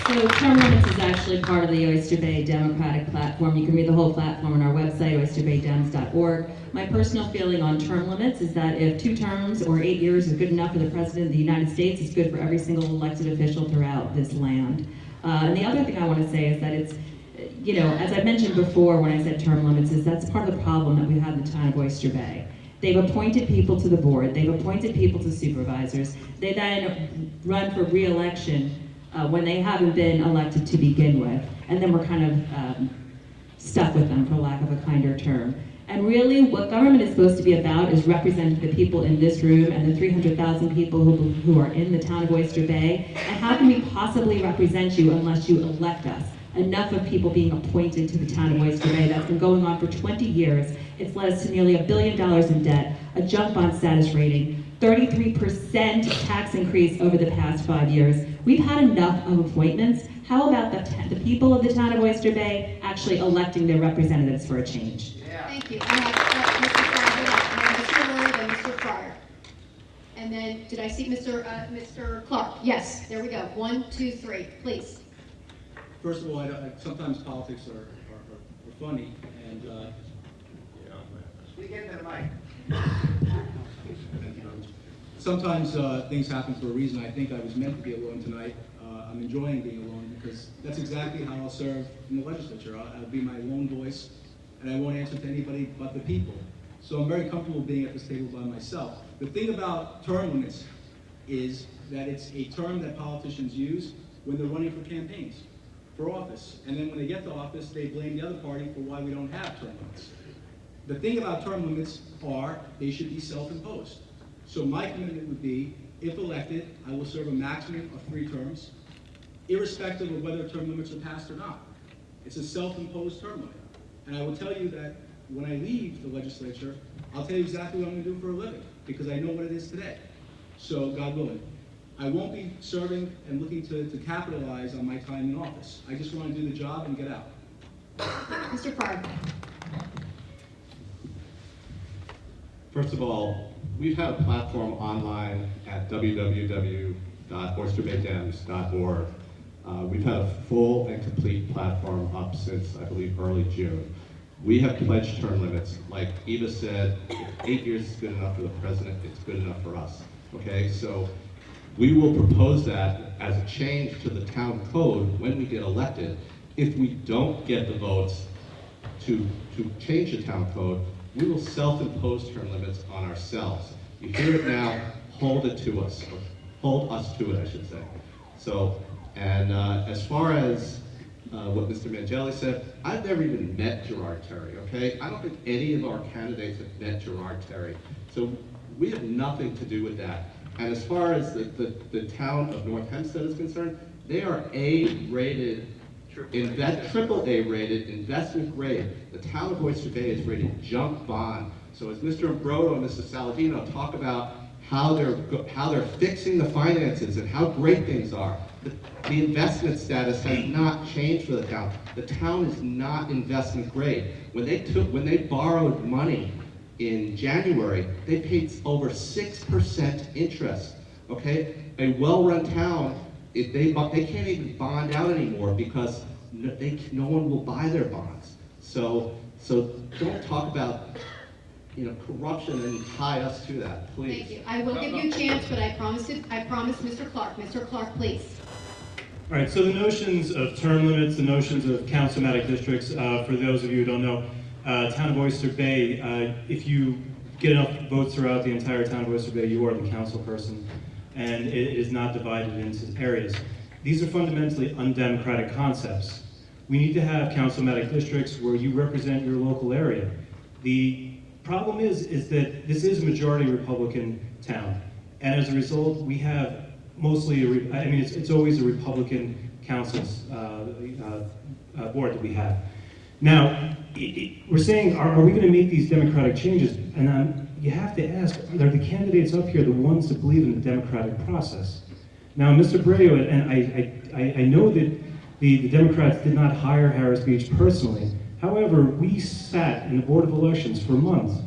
So term limits is actually part of the Oyster Bay Democratic platform. You can read the whole platform on our website, oysterbaydems.org. My personal feeling on term limits is that if 2 terms or 8 years is good enough for the President of the United States, it's good for every single elected official throughout this land. And the other thing I want to say is that it's, you know, as I mentioned before when I said term limits, is that's part of the problem that we have in the town of Oyster Bay. They've appointed people to the board, they've appointed people to supervisors, they then run for re-election when they haven't been elected to begin with, and then we're kind of stuck with them, for lack of a kinder term. And really, what government is supposed to be about is representing the people in this room and the 300,000 people who are in the town of Oyster Bay. And how can we possibly represent you unless you elect us? Enough of people being appointed to the town of Oyster Bay. That's been going on for 20 years. It's led us to nearly $1 billion in debt, a junk bond status rating, 33% tax increase over the past 5 years. We've had enough of appointments. How about the people of the town of Oyster Bay actually electing their representatives for a change? Thank you. I have Mr. Pryor, Mr. Lloyd, and Mr. Pryor. And then, did I see Mr. Clark? Yes, there we go. 1, 2, 3, please. First of all, sometimes politics are funny, and Speak into the mic. sometimes things happen for a reason. I think I was meant to be alone tonight. I'm enjoying being alone because that's exactly how I'll serve in the legislature. I'll be my lone voice, and I won't answer to anybody but the people. So I'm very comfortable being at this table by myself. The thing about term limits is that it's a term that politicians use when they're running for campaigns, for office. And then when they get to office, they blame the other party for why we don't have term limits. The thing about term limits are they should be self-imposed. So my commitment would be, if elected, I will serve a maximum of 3 terms, irrespective of whether term limits are passed or not. It's a self-imposed term limit. And I will tell you that when I leave the legislature, I'll tell you exactly what I'm going to do for a living, because I know what it is today. So, God willing, I won't be serving and looking to capitalize on my time in office. I just want to do the job and get out. Mr. Pryor. First of all, we've had a platform online at www.oysterbaydems.org. We've had a full and complete platform up since, I believe, early June. We have pledged term limits. Like Eva said, if 8 years is good enough for the president, it's good enough for us. Okay, so we will propose that as a change to the town code when we get elected. If we don't get the votes to change the town code, we will self-impose term limits on ourselves. You hear it now, hold it to us, or hold us to it, I should say. So, and as far as what Mr. Mangeli said, I've never even met Gerard Terry, okay? I don't think any of our candidates have met Gerard Terry. So we have nothing to do with that. And as far as the town of North Hempstead is concerned, they are A-rated, triple A-rated, investment grade. The town of Oyster Bay is rated junk bond. So as Mr. Ambrodo and Mr. Saladino talk about how they're fixing the finances and how great things are, the investment status has not changed for the town. The town is not investment grade. When they borrowed money in January, they paid over 6% interest. Okay, a well-run town, if they can't even bond out anymore because no one will buy their bonds. So So don't talk about, corruption and tie us to that, please. Thank you. I will give you a chance, but I promise Mr. Clark. Mr. Clark, please. All right, so the notions of term limits, the notions of councilmatic districts, for those of you who don't know, Town of Oyster Bay, if you get enough votes throughout the entire Town of Oyster Bay, you are the council person, and it is not divided into areas. These are fundamentally undemocratic concepts. We need to have councilmatic districts where you represent your local area. The problem is that this is a majority Republican town, and as a result, we have mostly, it's always a Republican council's board that we have. Now, we're saying, are we going to make these democratic changes? And you have to ask, are the candidates up here the ones that believe in the democratic process? Now, Mr. Breo, and I know that the Democrats did not hire Harris Beach personally. However, we sat in the Board of Elections for a month,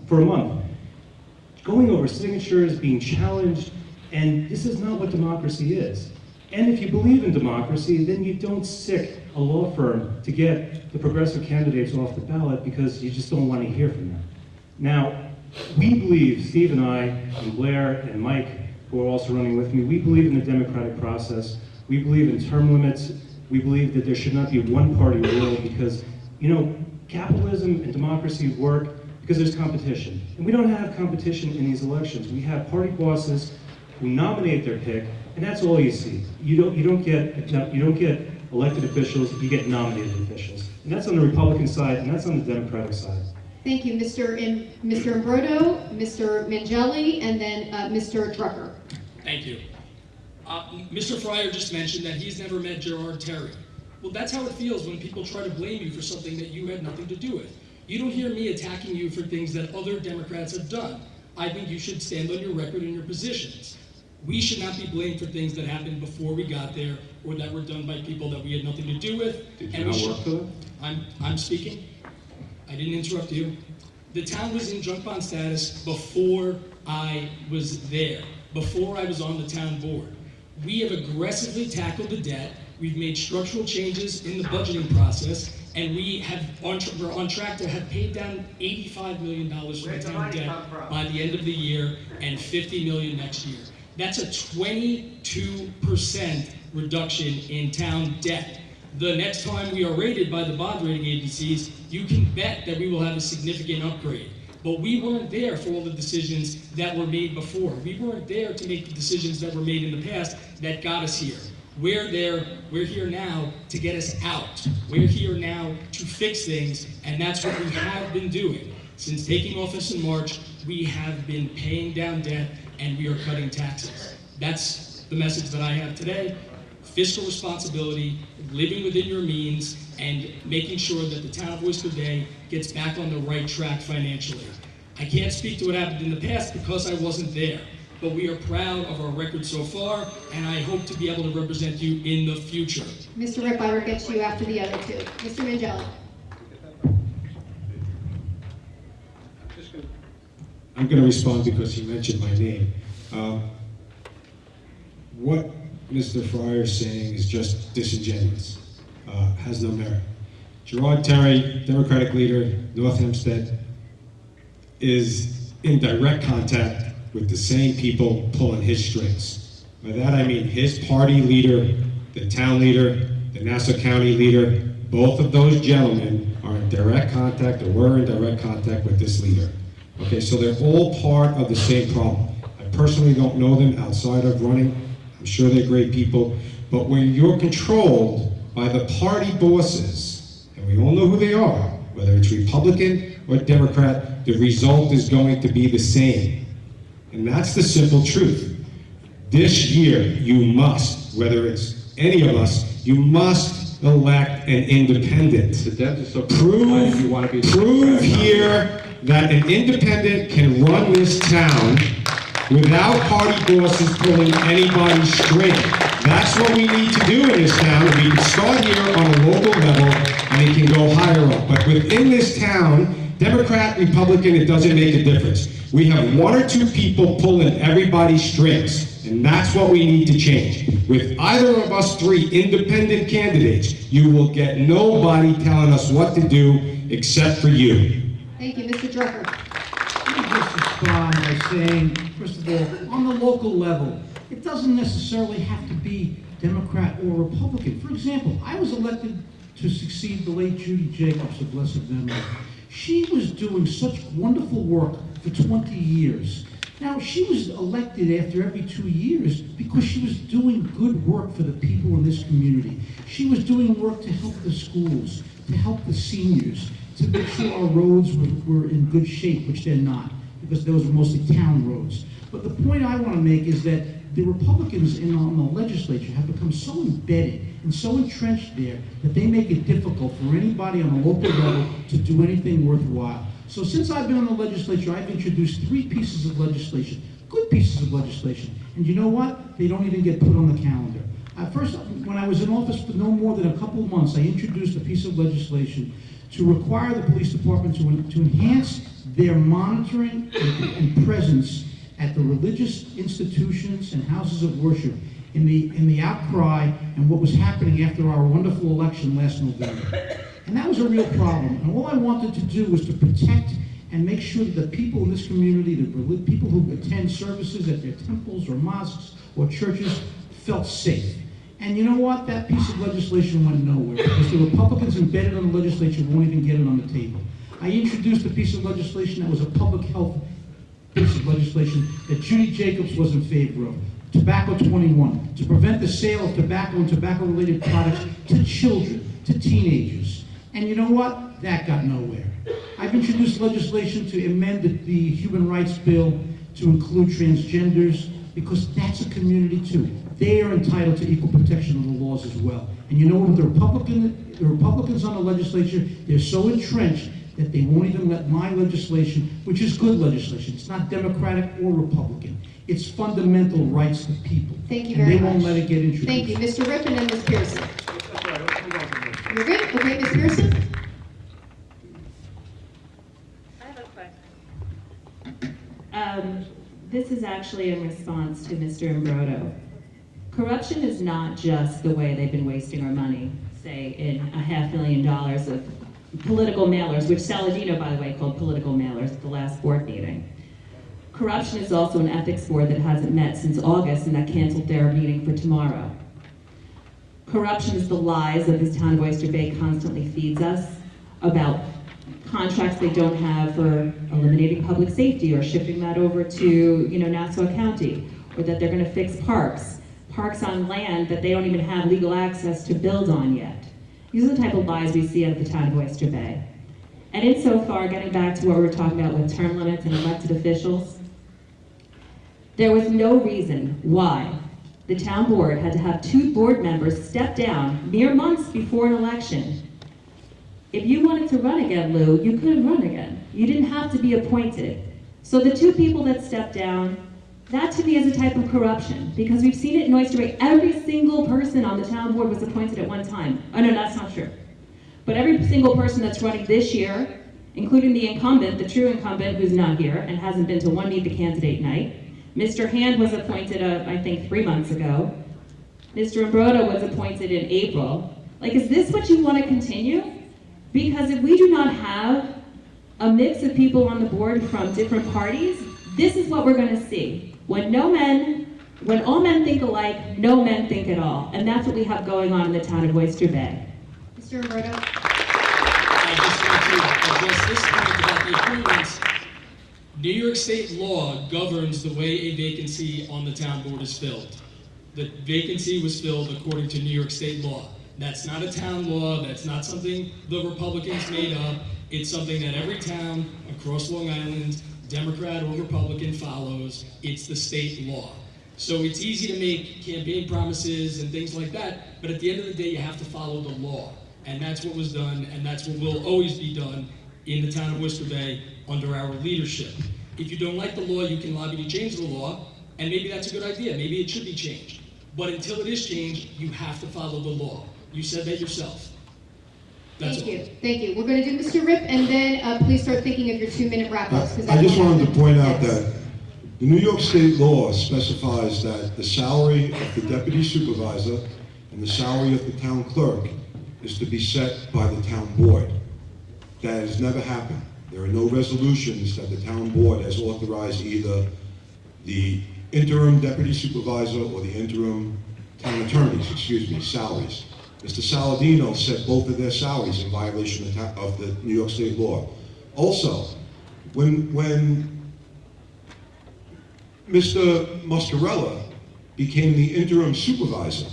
going over signatures, being challenged, and this is not what democracy is. And if you believe in democracy, then you don't sic a law firm to get the progressive candidates off the ballot because you just don't want to hear from them. Now, we believe, Steve and I, and Blair and Mike, who are also running with me, we believe in the democratic process. We believe in term limits. We believe that there should not be a one-party rule because, capitalism and democracy work because there's competition. And we don't have competition in these elections. We have party bosses who nominate their pick, and that's all you see. You don't get elected officials, you get nominated officials. And that's on the Republican side, and that's on the Democratic side. Thank you, Mr. Imbrodo, Mr. Mangelli, and then Mr. Drucker. Thank you. Mr. Fryer just mentioned that he's never met Gerard Terry. Well, that's how it feels when people try to blame you for something that you had nothing to do with. You don't hear me attacking you for things that other Democrats have done. I think you should stand on your record and your positions. We should not be blamed for things that happened before we got there or that were done by people that we had nothing to do with. Did you not work for them? I'm speaking. I didn't interrupt you. The town was in junk bond status before I was there, before I was on the town board. We have aggressively tackled the debt. We've made structural changes in the budgeting process, and we're on track to have paid down $85 million for the town debt by the end of the year and $50 million next year. That's a 22% reduction in town debt. The next time we are rated by the bond rating agencies, you can bet that we will have a significant upgrade. But we weren't there for all the decisions that were made before. We weren't there to make the decisions that were made in the past that got us here. We're here now to get us out. We're here now to fix things, and that's what we have been doing. Since taking office in March, we have been paying down debt, and we are cutting taxes. That's the message that I have today. Fiscal responsibility, living within your means, and making sure that the town of Oyster Bay gets back on the right track financially. I can't speak to what happened in the past because I wasn't there, but we are proud of our record so far, and I hope to be able to represent you in the future. Mr. Rip, I will get to you after the other two. Mr. Mangelli. I'm going to respond because he mentioned my name. What Mr. Fryer is saying is just disingenuous, has no merit. Gerard Terry, Democratic leader, North Hempstead, is in direct contact with the same people pulling his strings. By that I mean his party leader, the town leader, the Nassau County leader. Both of those gentlemen are in direct contact or were in direct contact with this leader. Okay, so they're all part of the same problem. I personally don't know them outside of running. I'm sure they're great people. But when you're controlled by the party bosses, and we all know who they are, whether it's Republican or Democrat, the result is going to be the same. And that's the simple truth. This year, you must, whether it's any of us, you must elect an independent. Prove here that an independent can run this town without party bosses pulling anybody's string. That's what we need to do in this town. We can start here on a local level and it can go higher up. But within this town, Democrat, Republican, it doesn't make a difference. We have one or two people pulling everybody's strings, and that's what we need to change. With either of us three independent candidates, you will get nobody telling us what to do except for you. Thank you, Mr. Drucker. Let me just respond by saying, first of all, on the local level, it doesn't necessarily have to be Democrat or Republican. For example, I was elected to succeed the late Judy Jacobs of blessed memory. She was doing such wonderful work for 20 years. Now, she was elected after every 2 years because she was doing good work for the people in this community. She was doing work to help the schools, to help the seniors, to make sure our roads were in good shape, which they're not, because those are mostly town roads. But the point I want to make is that the Republicans on the legislature have become so embedded and so entrenched there that they make it difficult for anybody on the local level to do anything worthwhile. So since I've been on the legislature, I've introduced 3 pieces of legislation, good pieces of legislation. And you know what? They don't even get put on the calendar. First, when I was in office for no more than a couple of months, I introduced a piece of legislation to require the police department to enhance their monitoring and presence at the religious institutions and houses of worship in the outcry and what was happening after our wonderful election last November. And that was a real problem. And all I wanted to do was to protect and make sure that the people in this community, the people who attend services at their temples or mosques or churches, felt safe. And you know what? That piece of legislation went nowhere because the Republicans embedded on the legislature won't even get it on the table. I introduced a piece of legislation that was a public health piece of legislation that Judy Jacobs was in favor of. Tobacco 21, to prevent the sale of tobacco and tobacco-related products to children, to teenagers. And you know what? That got nowhere. I've introduced legislation to amend the Human Rights Bill to include transgenders because that's a community too. They are entitled to equal protection of the laws as well. And you know what? The Republicans on the legislature, they're so entrenched that they won't even let my legislation, which is good legislation, it's not Democratic or Republican, it's fundamental rights to people. Thank you and very they won't much. let it get introduced. Thank you. Mr. Ripp and then Ms. Pearson. You're good? Okay, Ms. Pearson? I have a question. This is actually in response to Mr. Imbrodo. Corruption is not just the way they've been wasting our money, say in $500,000 of political mailers, which Saladino, by the way, called political mailers at the last board meeting. Corruption is also an ethics board that hasn't met since August and that canceled their meeting for tomorrow. Corruption is the lies that this town of Oyster Bay constantly feeds us about contracts they don't have for eliminating public safety or shifting that over to, Nassau County, or that they're going to fix parks on land that they don't even have legal access to build on yet. These are the type of lies we see out of the town of Oyster Bay. And insofar, getting back to what we were talking about with term limits and elected officials, there was no reason why the town board had to have 2 board members step down mere months before an election. If you wanted to run again, Lou, you could run again. You didn't have to be appointed. So the 2 people that stepped down, that to me is a type of corruption, because we've seen it in Oyster Bay. Every single person on the town board was appointed at one time. Oh no, that's not true. But every single person that's running this year, including the incumbent, the true incumbent who's not here and hasn't been to one Meet the Candidate night. Mr. Hand was appointed, I think, 3 months ago. Mr. Imbrodo was appointed in April. Is this what you want to continue? Because if we do not have a mix of people on the board from different parties, this is what we're going to see. When all men think alike, no men think at all. And that's what we have going on in the town of Oyster Bay. Mr. Imbrodo? I just want to address this point about the appointments. New York State law governs the way a vacancy on the town board is filled. The vacancy was filled according to New York State law. That's not a town law. That's not something the Republicans made up. It's something that every town across Long Island, Democrat or Republican, follows. It's the state law. So it's easy to make campaign promises and things like that, but at the end of the day, you have to follow the law. And that's what was done, and that's what will always be done in the town of Oyster Bay under our leadership. If you don't like the law, you can lobby to change the law, and maybe that's a good idea. Maybe it should be changed. But until it is changed, you have to follow the law. You said that yourself. That's Thank you. Thank you. We're going to do Mr. Ripp, and then please start thinking of your 2-minute wrap-ups. I just wanted to point out that the New York State law specifies that the salary of the deputy supervisor and the salary of the town clerk is to be set by the town board. That has never happened. There are no resolutions that the town board has authorized either the interim deputy supervisor or the interim town attorneys, salaries. Mr. Saladino set both of their salaries in violation of the New York State law. Also, when Mr. Muscarella became the interim supervisor,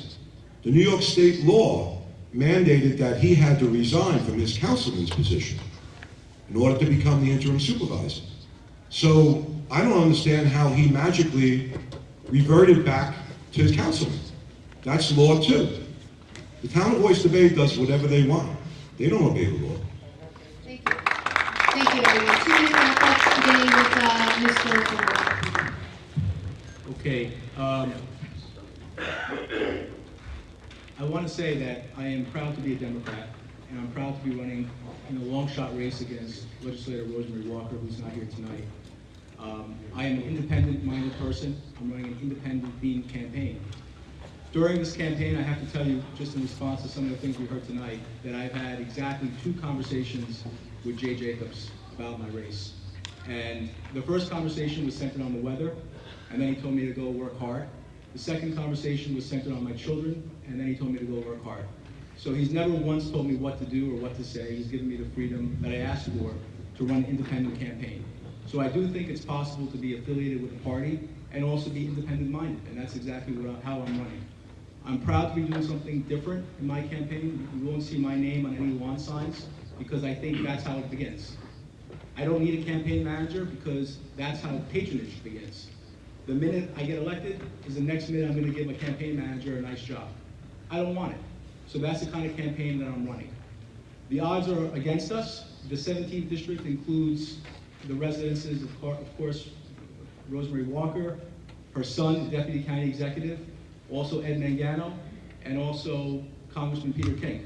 the New York State law mandated that he had to resign from his councilman's position in order to become the interim supervisor. So I don't understand how he magically reverted back to his councilman. That's law too. The town of Oyster Bay does whatever they want. They don't obey the law. Thank you. Thank you, everyone. 2-minute wrap-up beginning with Mr. O'Rourke. Okay. I want to say that I am proud to be a Democrat, and I'm proud to be running in a long-shot race against legislator Rosemary Walker, who's not here tonight. I am an independent-minded person. I'm running an independent being campaign. During this campaign, I have to tell you, just in response to some of the things we heard tonight, that I've had exactly 2 conversations with Jay Jacobs about my race. And the first conversation was centered on the weather, and then he told me to go work hard. The second conversation was centered on my children, and then he told me to go work hard. So he's never once told me what to do or what to say. He's given me the freedom that I asked for to run an independent campaign. So I do think it's possible to be affiliated with a party and also be independent-minded, and that's exactly how I'm running. I'm proud to be doing something different in my campaign. You won't see my name on any lawn signs because I think that's how it begins. I don't need a campaign manager because that's how patronage begins. The minute I get elected is the next minute I'm going to give a campaign manager a nice job. I don't want it. So that's the kind of campaign that I'm running. The odds are against us. The 17th district includes the residences, of course, Rosemary Walker, her son, the deputy county executive, also Ed Mangano, and also Congressman Peter King.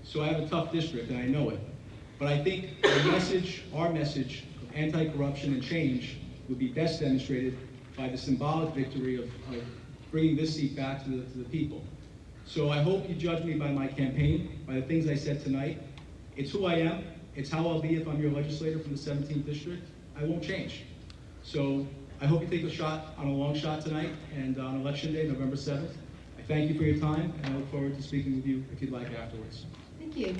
So I have a tough district, and I know it. But I think our message of anti-corruption and change would be best demonstrated by the symbolic victory of bringing this seat back to the people. So I hope you judge me by my campaign, by the things I said tonight. It's who I am. It's how I'll be if I'm your legislator from the 17th district. I won't change. So I hope you take a shot on a long shot tonight and on Election Day, November 7th. I thank you for your time, and I look forward to speaking with you if you'd like afterwards. Thank you.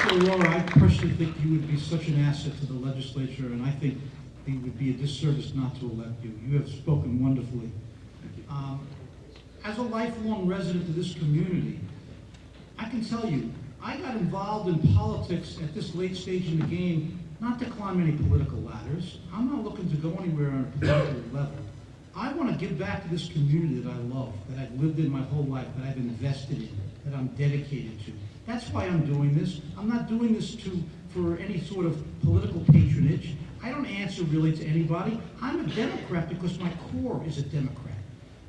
So, Laura, I personally think you would be such an asset to the legislature, and I think it would be a disservice not to elect you. You have spoken wonderfully. As a lifelong resident of this community, I can tell you, I got involved in politics at this late stage in the game, not to climb any political ladders. I'm not looking to go anywhere on a political level. I want to give back to this community that I love, that I've lived in my whole life, that I've invested in, that I'm dedicated to. That's why I'm doing this. I'm not doing this for any sort of political patronage. I don't answer really to anybody. I'm a Democrat because my core is a Democrat.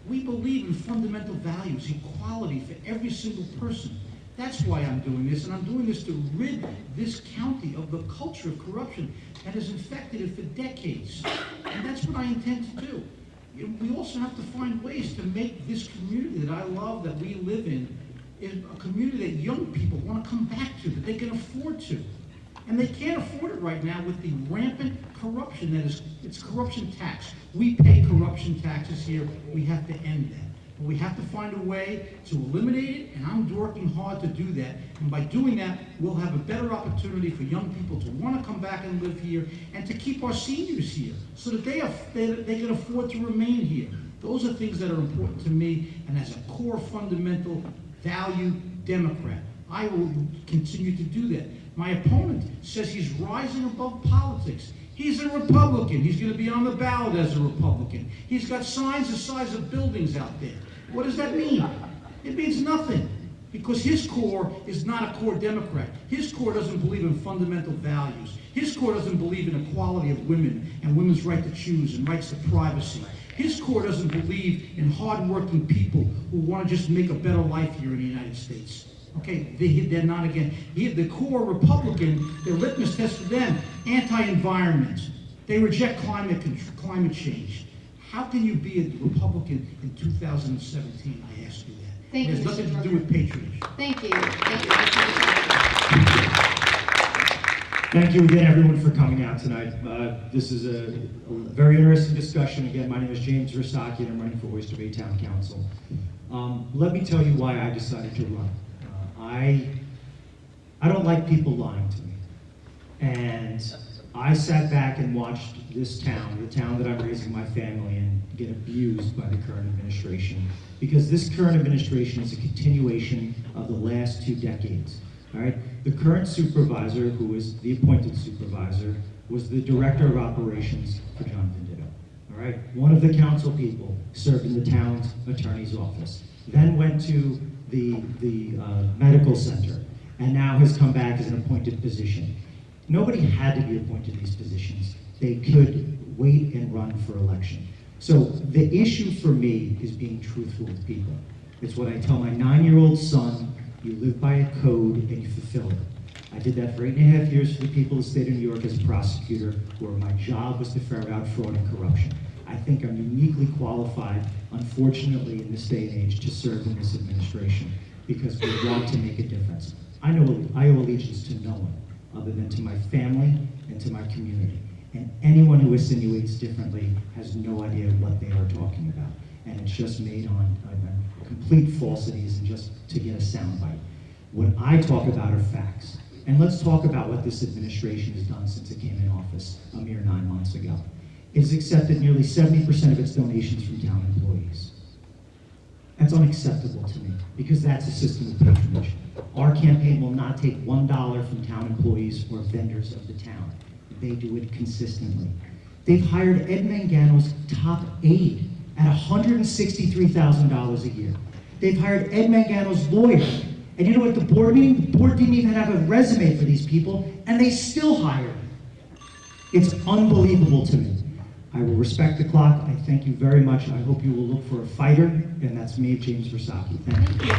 We believe in fundamental values, equality for every single person. That's why I'm doing this, and I'm doing this to rid this county of the culture of corruption that has infected it for decades. And that's what I intend to do. We also have to find ways to make this community that I love, that we live in, is a community that young people want to come back to, that they can afford to. And they can't afford it right now with the rampant corruption that is, it's corruption tax. We pay corruption taxes here. We have to end that. But we have to find a way to eliminate it, and I'm working hard to do that. And by doing that, we'll have a better opportunity for young people to want to come back and live here, and to keep our seniors here, so that they can afford to remain here. Those are things that are important to me, and as a core fundamental value Democrat, I will continue to do that. My opponent says he's rising above politics. He's a Republican. He's going to be on the ballot as a Republican. He's got signs the size of buildings out there. What does that mean? It means nothing, because his core is not a core Democrat. His core doesn't believe in fundamental values. His core doesn't believe in equality of women and women's right to choose and rights to privacy. His core doesn't believe in hardworking people who want to just make a better life here in the United States. Okay, they're not again. The core Republican, their litmus test for them, anti-environment. They reject climate change. How can you be a Republican in 2017? I ask you that. Thank you, It has nothing Mr. to do with patronage. Thank you. Thank you. Thank you again, everyone, for coming out tonight. This is a very interesting discussion. Again, my name is James Versacchi, and I'm running for Oyster Bay Town Council. Let me tell you why I decided to run. I don't like people lying to me. And I sat back and watched this town, the town that I'm raising my family in, get abused by the current administration. Because this current administration is a continuation of the last 2 decades. All right? The current supervisor, who is the appointed supervisor, was the director of operations for John Venditto. All right? One of the council people served in the town's attorney's office, then went to the medical center, and now has come back as an appointed position. Nobody had to be appointed these positions. They could wait and run for election. So the issue for me is being truthful with people. It's what I tell my 9-year-old son: you live by a code and you fulfill it. I did that for 8.5 years for the people of the state of New York as a prosecutor, where my job was to ferret out fraud and corruption. I think I'm uniquely qualified, unfortunately, in this day and age, to serve in this administration, because we want to make a difference. I owe allegiance to no one other than to my family and to my community. And anyone who insinuates differently has no idea what they are talking about. And it's just made on complete falsities and just to get a soundbite. What I talk about are facts. And let's talk about what this administration has done since it came in office a mere 9 months ago. It has accepted nearly 70% of its donations from town employees. That's unacceptable to me, because that's a system of patronage. Our campaign will not take $1 from town employees or vendors of the town. They do it consistently. They've hired Ed Mangano's top aide at $163,000 a year. They've hired Ed Mangano's lawyer. And you know what, the board meeting? The board didn't even have a resume for these people, and they still hired them. It's unbelievable to me. I will respect the clock. I thank you very much. I hope you will look for a fighter, and that's me, James Versacchi. Thank you.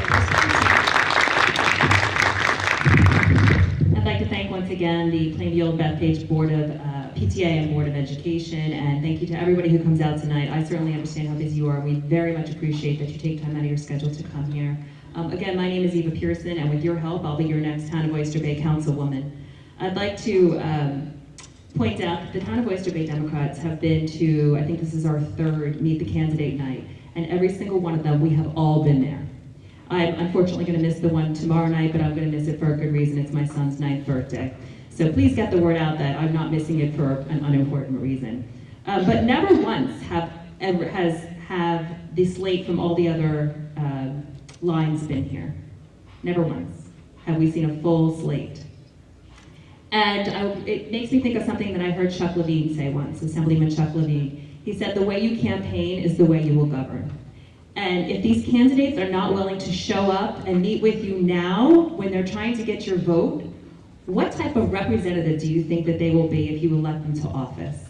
I'd like to thank once again the Plainview Old Bethpage Board of PTA and Board of Education, and thank you to everybody who comes out tonight. I certainly understand how busy you are. We very much appreciate that you take time out of your schedule to come here. Again, my name is Eva Pearson, and with your help, I'll be your next Town of Oyster Bay Councilwoman. I'd like to point out that the Town of Oyster Bay Democrats have been to, I think this is our 3rd Meet the Candidate night, and every single one of them, we have all been there. I'm unfortunately going to miss the one tomorrow night, but I'm going to miss it for a good reason. It's my son's 9th birthday. So please get the word out that I'm not missing it for an unimportant reason. But never once has the slate from all the other lines been here. Never once have we seen a full slate. And it makes me think of something that I heard Chuck Levine say once, Assemblyman Chuck Levine. He said, the way you campaign is the way you will govern. And if these candidates are not willing to show up and meet with you now when they're trying to get your vote, what type of representative do you think that they will be if you elect them to office?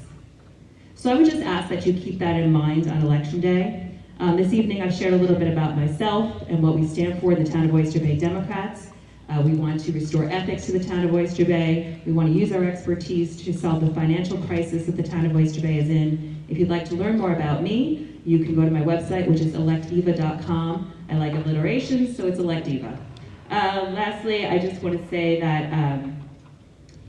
So I would just ask that you keep that in mind on Election Day. This evening I've shared a little bit about myself and what we stand for in the Town of Oyster Bay Democrats. We want to restore ethics to the Town of Oyster Bay. We want to use our expertise to solve the financial crisis that the Town of Oyster Bay is in. If you'd like to learn more about me, you can go to my website, which is electiva.com. I like alliteration, so it's Electiva. Lastly, I just want to say that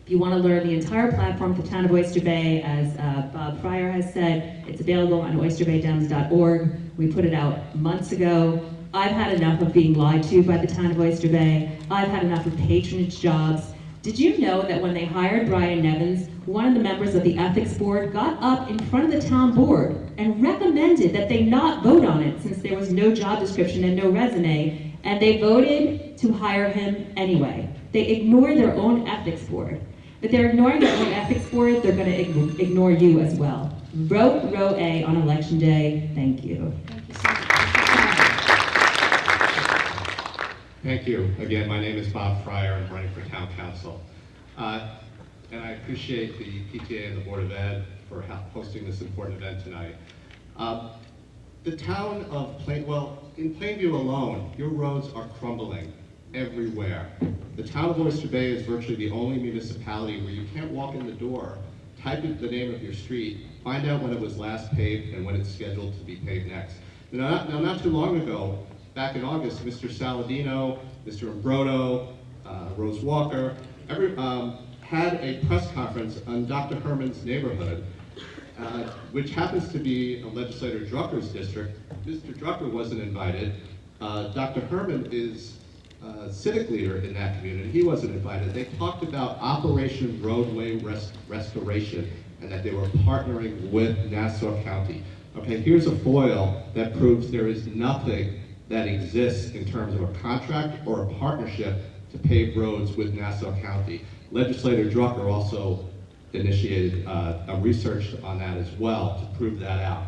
if you want to learn the entire platform for the Town of Oyster Bay, as Bob Fryer has said, it's available on oysterbaydems.org. We put it out months ago. I've had enough of being lied to by the Town of Oyster Bay. I've had enough of patronage jobs. Did you know that when they hired Brian Nevins, one of the members of the ethics board got up in front of the town board and recommended that they not vote on it since there was no job description and no resume, and they voted to hire him anyway. They ignored their own ethics board. If they're ignoring their own ethics board, they're going to ignore you as well. Vote row A on Election Day. Thank you. Thank you. Again, my name is Bob Fryer. I'm running for Town Council. And I appreciate the PTA and the Board of Ed for hosting this important event tonight. The town of in Plainview alone, your roads are crumbling everywhere. The town of Oyster Bay is virtually the only municipality where you can't walk in the door, type in the name of your street, find out when it was last paved and when it's scheduled to be paved next. Now, not too long ago, back in August, Mr. Saladino, Mr. Imbrodo, Rose Walker, had a press conference on Dr. Herman's neighborhood, which happens to be a legislator Drucker's district. Mr. Drucker wasn't invited. Dr. Herman is a civic leader in that community. He wasn't invited. They talked about Operation Roadway Restoration and that they were partnering with Nassau County. Okay, here's a foil that proves there is nothing that exists in terms of a contract or a partnership to pave roads with Nassau County. Legislator Drucker also initiated a research on that as well to prove that out.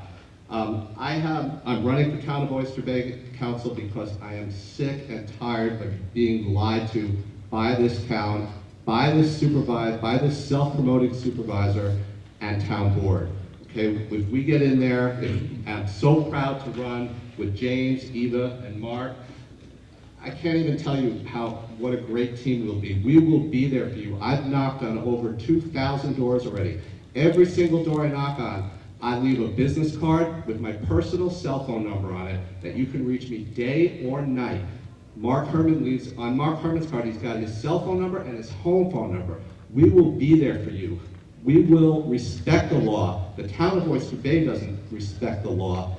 I'm running for Town of Oyster Bay Council because I am sick and tired of being lied to by this town, by this self-promoting supervisor and town board. Okay, if we get in there, I'm so proud to run with James, Eva, and Mark. I can't even tell you what a great team we'll be. We will be there for you. I've knocked on over 2,000 doors already. Every single door I knock on, I leave a business card with my personal cell phone number on it that you can reach me day or night. Mark Herman leaves, on Mark Herman's card, he's got his cell phone number and his home phone number. We will be there for you. We will respect the law. The town of Oyster Bay doesn't respect the law.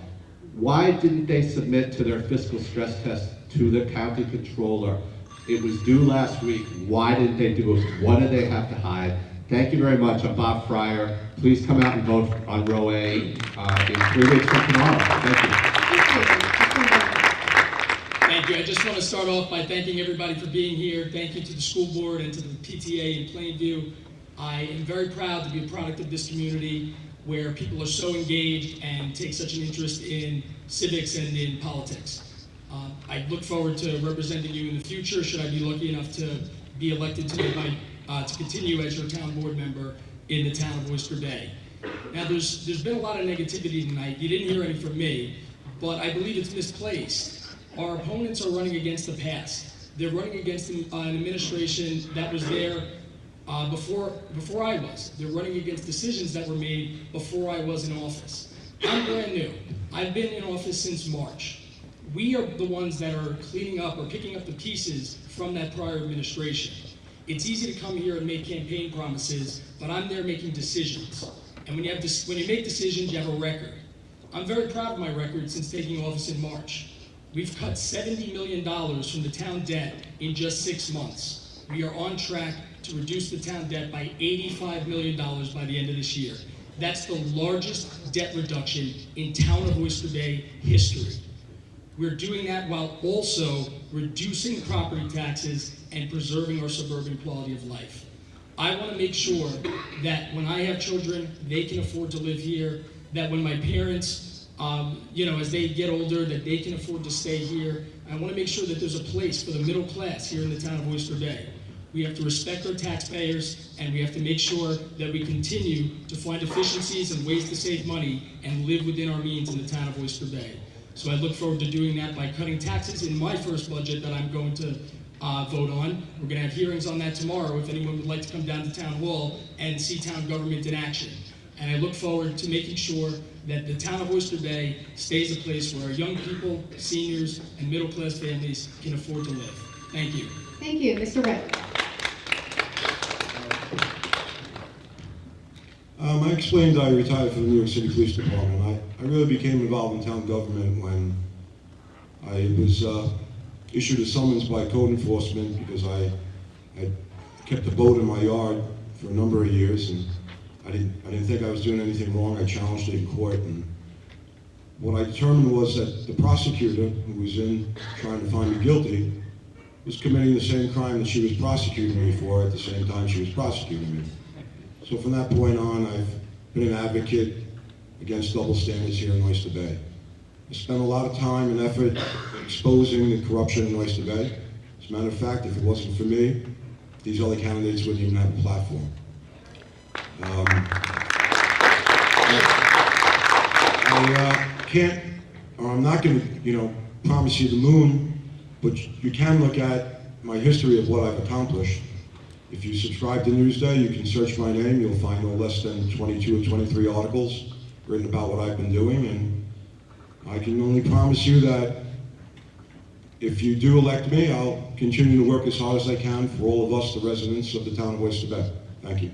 Why didn't they submit to their fiscal stress test to the county controller? It was due last week. Why didn't they do it? What do they have to hide? Thank you very much. I'm Bob Fryer. Please come out and vote on row A in 3 weeks from tomorrow. Thank you. Thank you. I just want to start off by thanking everybody for being here. Thank you to the school board and to the PTA in Plainview. I am very proud to be a product of this community where people are so engaged and take such an interest in civics and in politics. I look forward to representing you in the future, should I be lucky enough to be elected to continue as your town board member in the town of Oyster Bay. Now, there's been a lot of negativity tonight. You didn't hear any from me, but I believe it's misplaced. Our opponents are running against the past. They're running against an administration that was there before I was. They're running against decisions that were made before I was in office. I'm brand new. I've been in office since March. We are the ones that are cleaning up or picking up the pieces from that prior administration. It's easy to come here and make campaign promises, but I'm there making decisions. And when you make decisions, you have a record. I'm very proud of my record since taking office in March. We've cut $70 million from the town debt in just 6 months. We are on track to reduce the town debt by $85 million by the end of this year. That's the largest debt reduction in town of Oyster Bay history. We're doing that while also reducing property taxes and preserving our suburban quality of life. I want to make sure that when I have children, they can afford to live here, that when my parents, as they get older, that they can afford to stay here. I want to make sure that there's a place for the middle class here in the town of Oyster Bay. We have to respect our taxpayers, and we have to make sure that we continue to find efficiencies and ways to save money and live within our means in the town of Oyster Bay. So I look forward to doing that by cutting taxes in my first budget that I'm going to vote on. We're going to have hearings on that tomorrow if anyone would like to come down to Town Hall and see town government in action. And I look forward to making sure that the town of Oyster Bay stays a place where our young people, seniors, and middle-class families can afford to live. Thank you. Thank you. Mr. Wright. I explained I retired from the New York City Police Department. I really became involved in town government when I was issued a summons by code enforcement because I had kept a boat in my yard for a number of years, and I didn't think I was doing anything wrong. I challenged it in court, and what I determined was that the prosecutor who was in trying to find me guilty was committing the same crime that she was prosecuting me for at the same time she was prosecuting me. So from that point on, I've been an advocate against double standards here in Oyster Bay. I spent a lot of time and effort exposing the corruption in Oyster Bay. As a matter of fact, if it wasn't for me, these other candidates wouldn't even have a platform. I'm not going to, promise you the moon, but you can look at my history of what I've accomplished. If you subscribe to Newsday, you can search my name. You'll find no less than 22 or 23 articles written about what I've been doing, and I can only promise you that if you do elect me, I'll continue to work as hard as I can for all of us, the residents of the town of Oyster Bay. Thank you.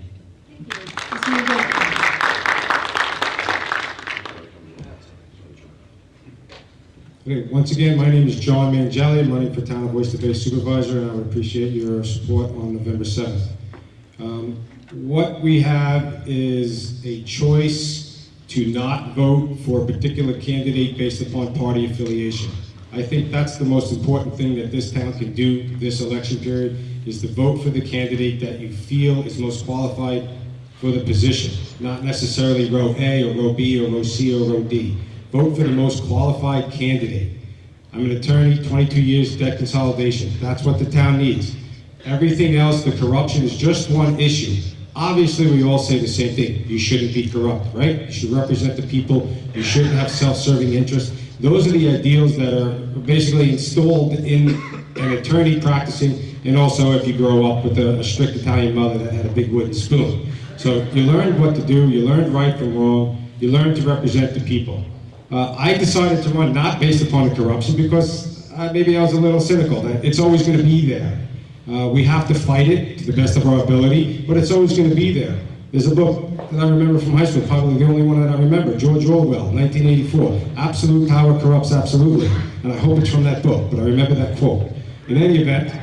Okay, once again, my name is John Mangeli. I'm running for Town of Oyster Bay Supervisor, and I would appreciate your support on November 7th. What we have is a choice to not vote for a particular candidate based upon party affiliation. I think that's the most important thing that this town can do this election period, is to vote for the candidate that you feel is most qualified for the position, not necessarily row A or row B or row C or row D. Vote for the most qualified candidate. I'm an attorney, 22 years debt consolidation. That's what the town needs. Everything else, the corruption is just one issue. Obviously, we all say the same thing. You shouldn't be corrupt, right? You should represent the people. You shouldn't have self-serving interests. Those are the ideals that are basically installed in an attorney practicing, and also if you grow up with a strict Italian mother that had a big wooden spoon. So you learned what to do, you learned right from wrong, you learned to represent the people. I decided to run not based upon the corruption because maybe I was a little cynical, that it's always going to be there. We have to fight it to the best of our ability, but it's always going to be there. There's a book that I remember from high school, probably the only one that I remember, George Orwell, 1984. Absolute power corrupts absolutely. And I hope it's from that book, but I remember that quote. In any event,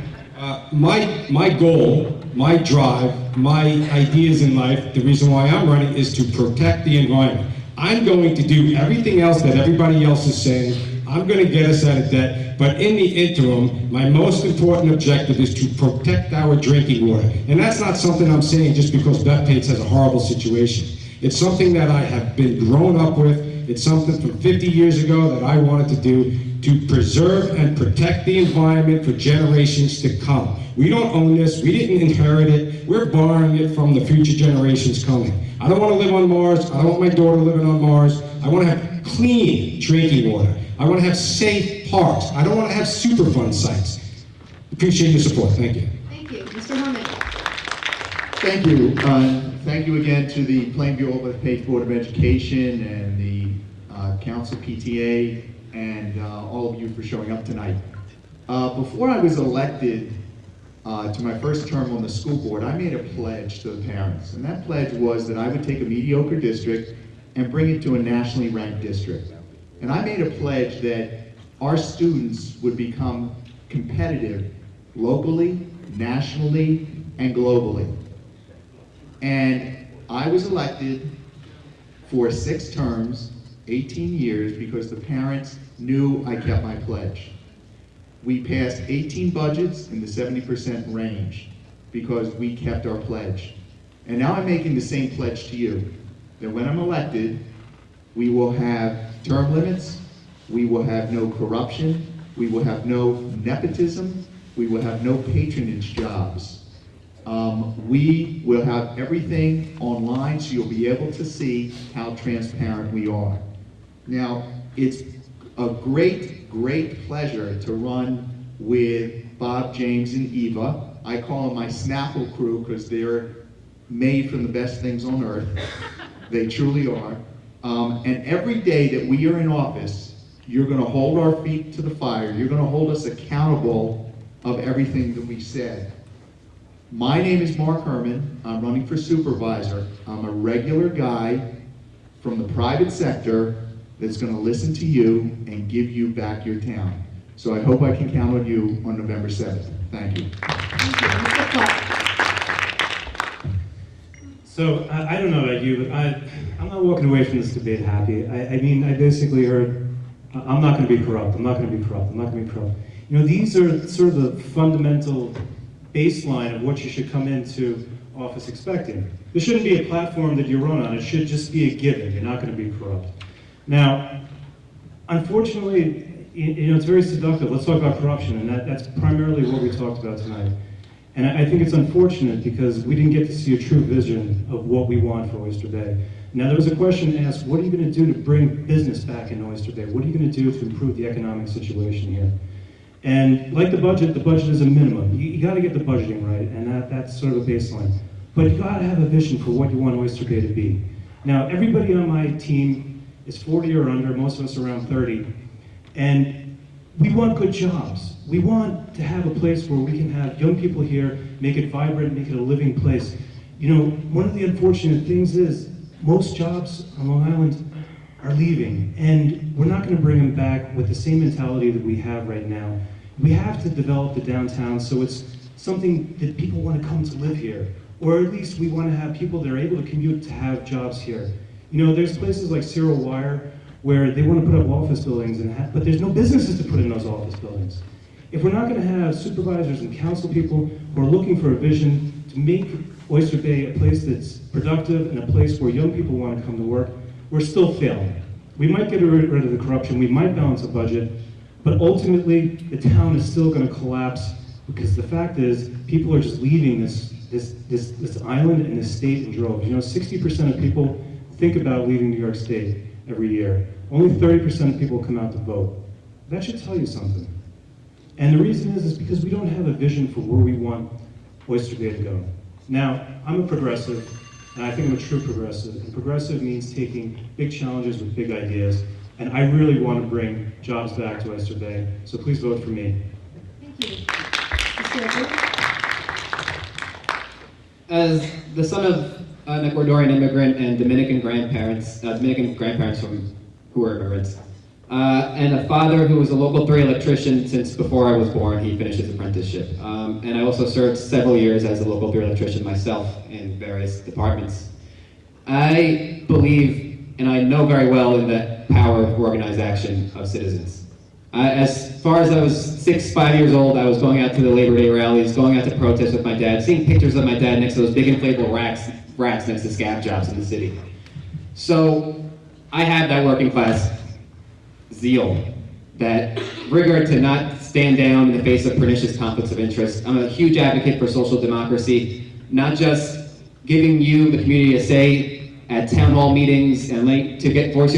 my goal, my drive, my ideas in life, the reason why I'm running is to protect the environment. I'm going to do everything else that everybody else is saying. I'm going to get us out of debt, but in the interim, my most important objective is to protect our drinking water. And that's not something I'm saying just because Bethpage has a horrible situation. It's something that I have been grown up with. It's something from 50 years ago that I wanted to do to preserve and protect the environment for generations to come. We don't own this. We didn't inherit it. We're borrowing it from the future generations coming. I don't want to live on Mars. I don't want my daughter living on Mars. I want to have clean drinking water. I want to have safe parks. I don't want to have Superfund sites. Appreciate your support. Thank you. Thank you. Mr. Herman. Thank you. Thank you again to the Plainview Bethpage Board of Education and the Council PTA and all of you for showing up tonight. Before I was elected to my first term on the school board, I made a pledge to the parents. And that pledge was that I would take a mediocre district and bring it to a nationally ranked district. And I made a pledge that our students would become competitive locally, nationally, and globally. And I was elected for 6 terms, 18 years, because the parents knew I kept my pledge. We passed 18 budgets in the 70% range because we kept our pledge. And now I'm making the same pledge to you, that when I'm elected, we will have term limits, we will have no corruption, we will have no nepotism, we will have no patronage jobs. We will have everything online so you'll be able to see how transparent we are. Now, it's a great, great pleasure to run with Bob, James, and Eva. I call them my Snapple crew because they're made from the best things on earth. They truly are. And every day that we are in office, you're going to hold our feet to the fire. You're going to hold us accountable of everything that we said. My name is Mark Herman. I'm running for supervisor. I'm a regular guy from the private sector that's going to listen to you and give you back your town. So I hope I can count on you on November 7th. Thank you. Thank you. Mr. Clark. So I don't know about you, but I'm not walking away from this debate happy. I mean, I basically heard, I'm not going to be corrupt, I'm not going to be corrupt, I'm not going to be corrupt. You know, these are sort of the fundamental baseline of what you should come into office expecting. There shouldn't be a platform that you run on, it should just be a given, you're not going to be corrupt. Now, unfortunately, you know, it's very seductive. Let's talk about corruption, and that's primarily what we talked about tonight. And I think it's unfortunate because we didn't get to see a true vision of what we want for Oyster Bay. Now, there was a question asked, what are you going to do to bring business back in Oyster Bay? What are you going to do to improve the economic situation here? And like the budget is a minimum. You got to get the budgeting right, and that's sort of a baseline. But you got to have a vision for what you want Oyster Bay to be. Now, everybody on my team is 40 or under, most of us around 30, and we want good jobs. We want to have a place where we can have young people here, make it vibrant, make it a living place. You know, one of the unfortunate things is most jobs on Long Island are leaving, and we're not going to bring them back with the same mentality that we have right now. We have to develop the downtown so it's something that people want to come to live here, or at least we want to have people that are able to commute to have jobs here. You know, there's places like Cyril Wire where they want to put up office buildings, but there's no businesses to put in those office buildings. If we're not going to have supervisors and council people who are looking for a vision to make Oyster Bay a place that's productive and a place where young people want to come to work, we're still failing. We might get rid of the corruption, we might balance a budget, but ultimately the town is still going to collapse because the fact is people are just leaving this island and this state in droves. You know, 60% of people think about leaving New York State every year. Only 30% of people come out to vote. That should tell you something. And the reason is because we don't have a vision for where we want Oyster Bay to go. Now, I'm a progressive, and I think I'm a true progressive. And progressive means taking big challenges with big ideas. And I really want to bring jobs back to Oyster Bay. So please vote for me. Thank you. Mr. Abu? As the son of an Ecuadorian immigrant and Dominican grandparents who were immigrants, and a father who was a local 3 electrician since before I was born. He finished his apprenticeship. And I also served several years as a local 3 electrician myself in various departments. I believe, and I know very well, in the power of organized action of citizens. As far as I was 5 years old, I was going out to the Labor Day rallies, going out to protest with my dad, seeing pictures of my dad next to those big inflatable rats next to scab jobs in the city. So I had that working class zeal, that rigor to not stand down in the face of pernicious conflicts of interest. I'm a huge advocate for social democracy, not just giving you, the community, a say at town hall meetings and voice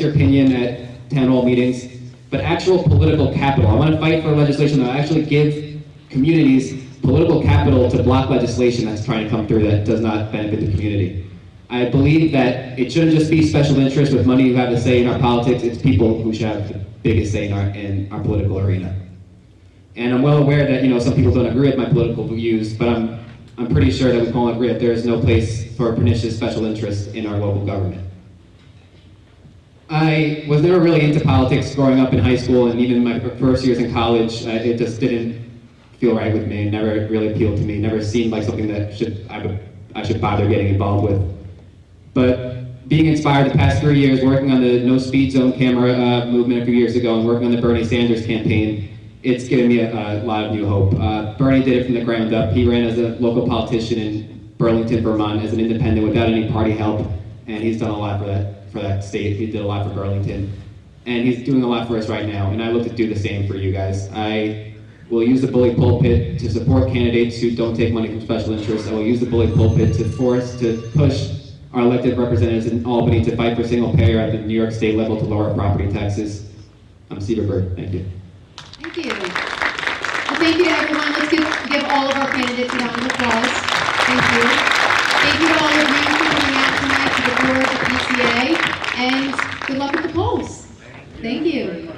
your opinion at town hall meetings, but actual political capital. I want to fight for legislation that will actually give communities political capital to block legislation that's trying to come through that does not benefit the community. I believe that it shouldn't just be special interests with money who have a say in our politics. It's people who should have the biggest say in our political arena. And I'm well aware that some people don't agree with my political views, but I'm pretty sure that we can all agree that there is no place for pernicious special interests in our local government. I was never really into politics growing up in high school, and even my first years in college. It just didn't feel right with me. It never really appealed to me. It never seemed like something that I should bother getting involved with. But being inspired the past 3 years, working on the no speed zone camera movement a few years ago, and working on the Bernie Sanders campaign, it's given me a lot of new hope. Bernie did it from the ground up. He ran as a local politician in Burlington, Vermont, as an independent without any party help, and he's done a lot for that state. He did a lot for Burlington, and he's doing a lot for us right now, and I look to do the same for you guys. I will use the bully pulpit to support candidates who don't take money from special interests. I will use the bully pulpit to push our elected representatives in Albany to fight for single payer at the New York State level to lower property taxes. I'm Steve Bird. Thank you. Thank you. Well, thank you to everyone. Let's give all of our candidates a round of applause. Thank you. Thank you to all of you for coming out tonight to the board, the PTA, and good luck at the polls. Thank you.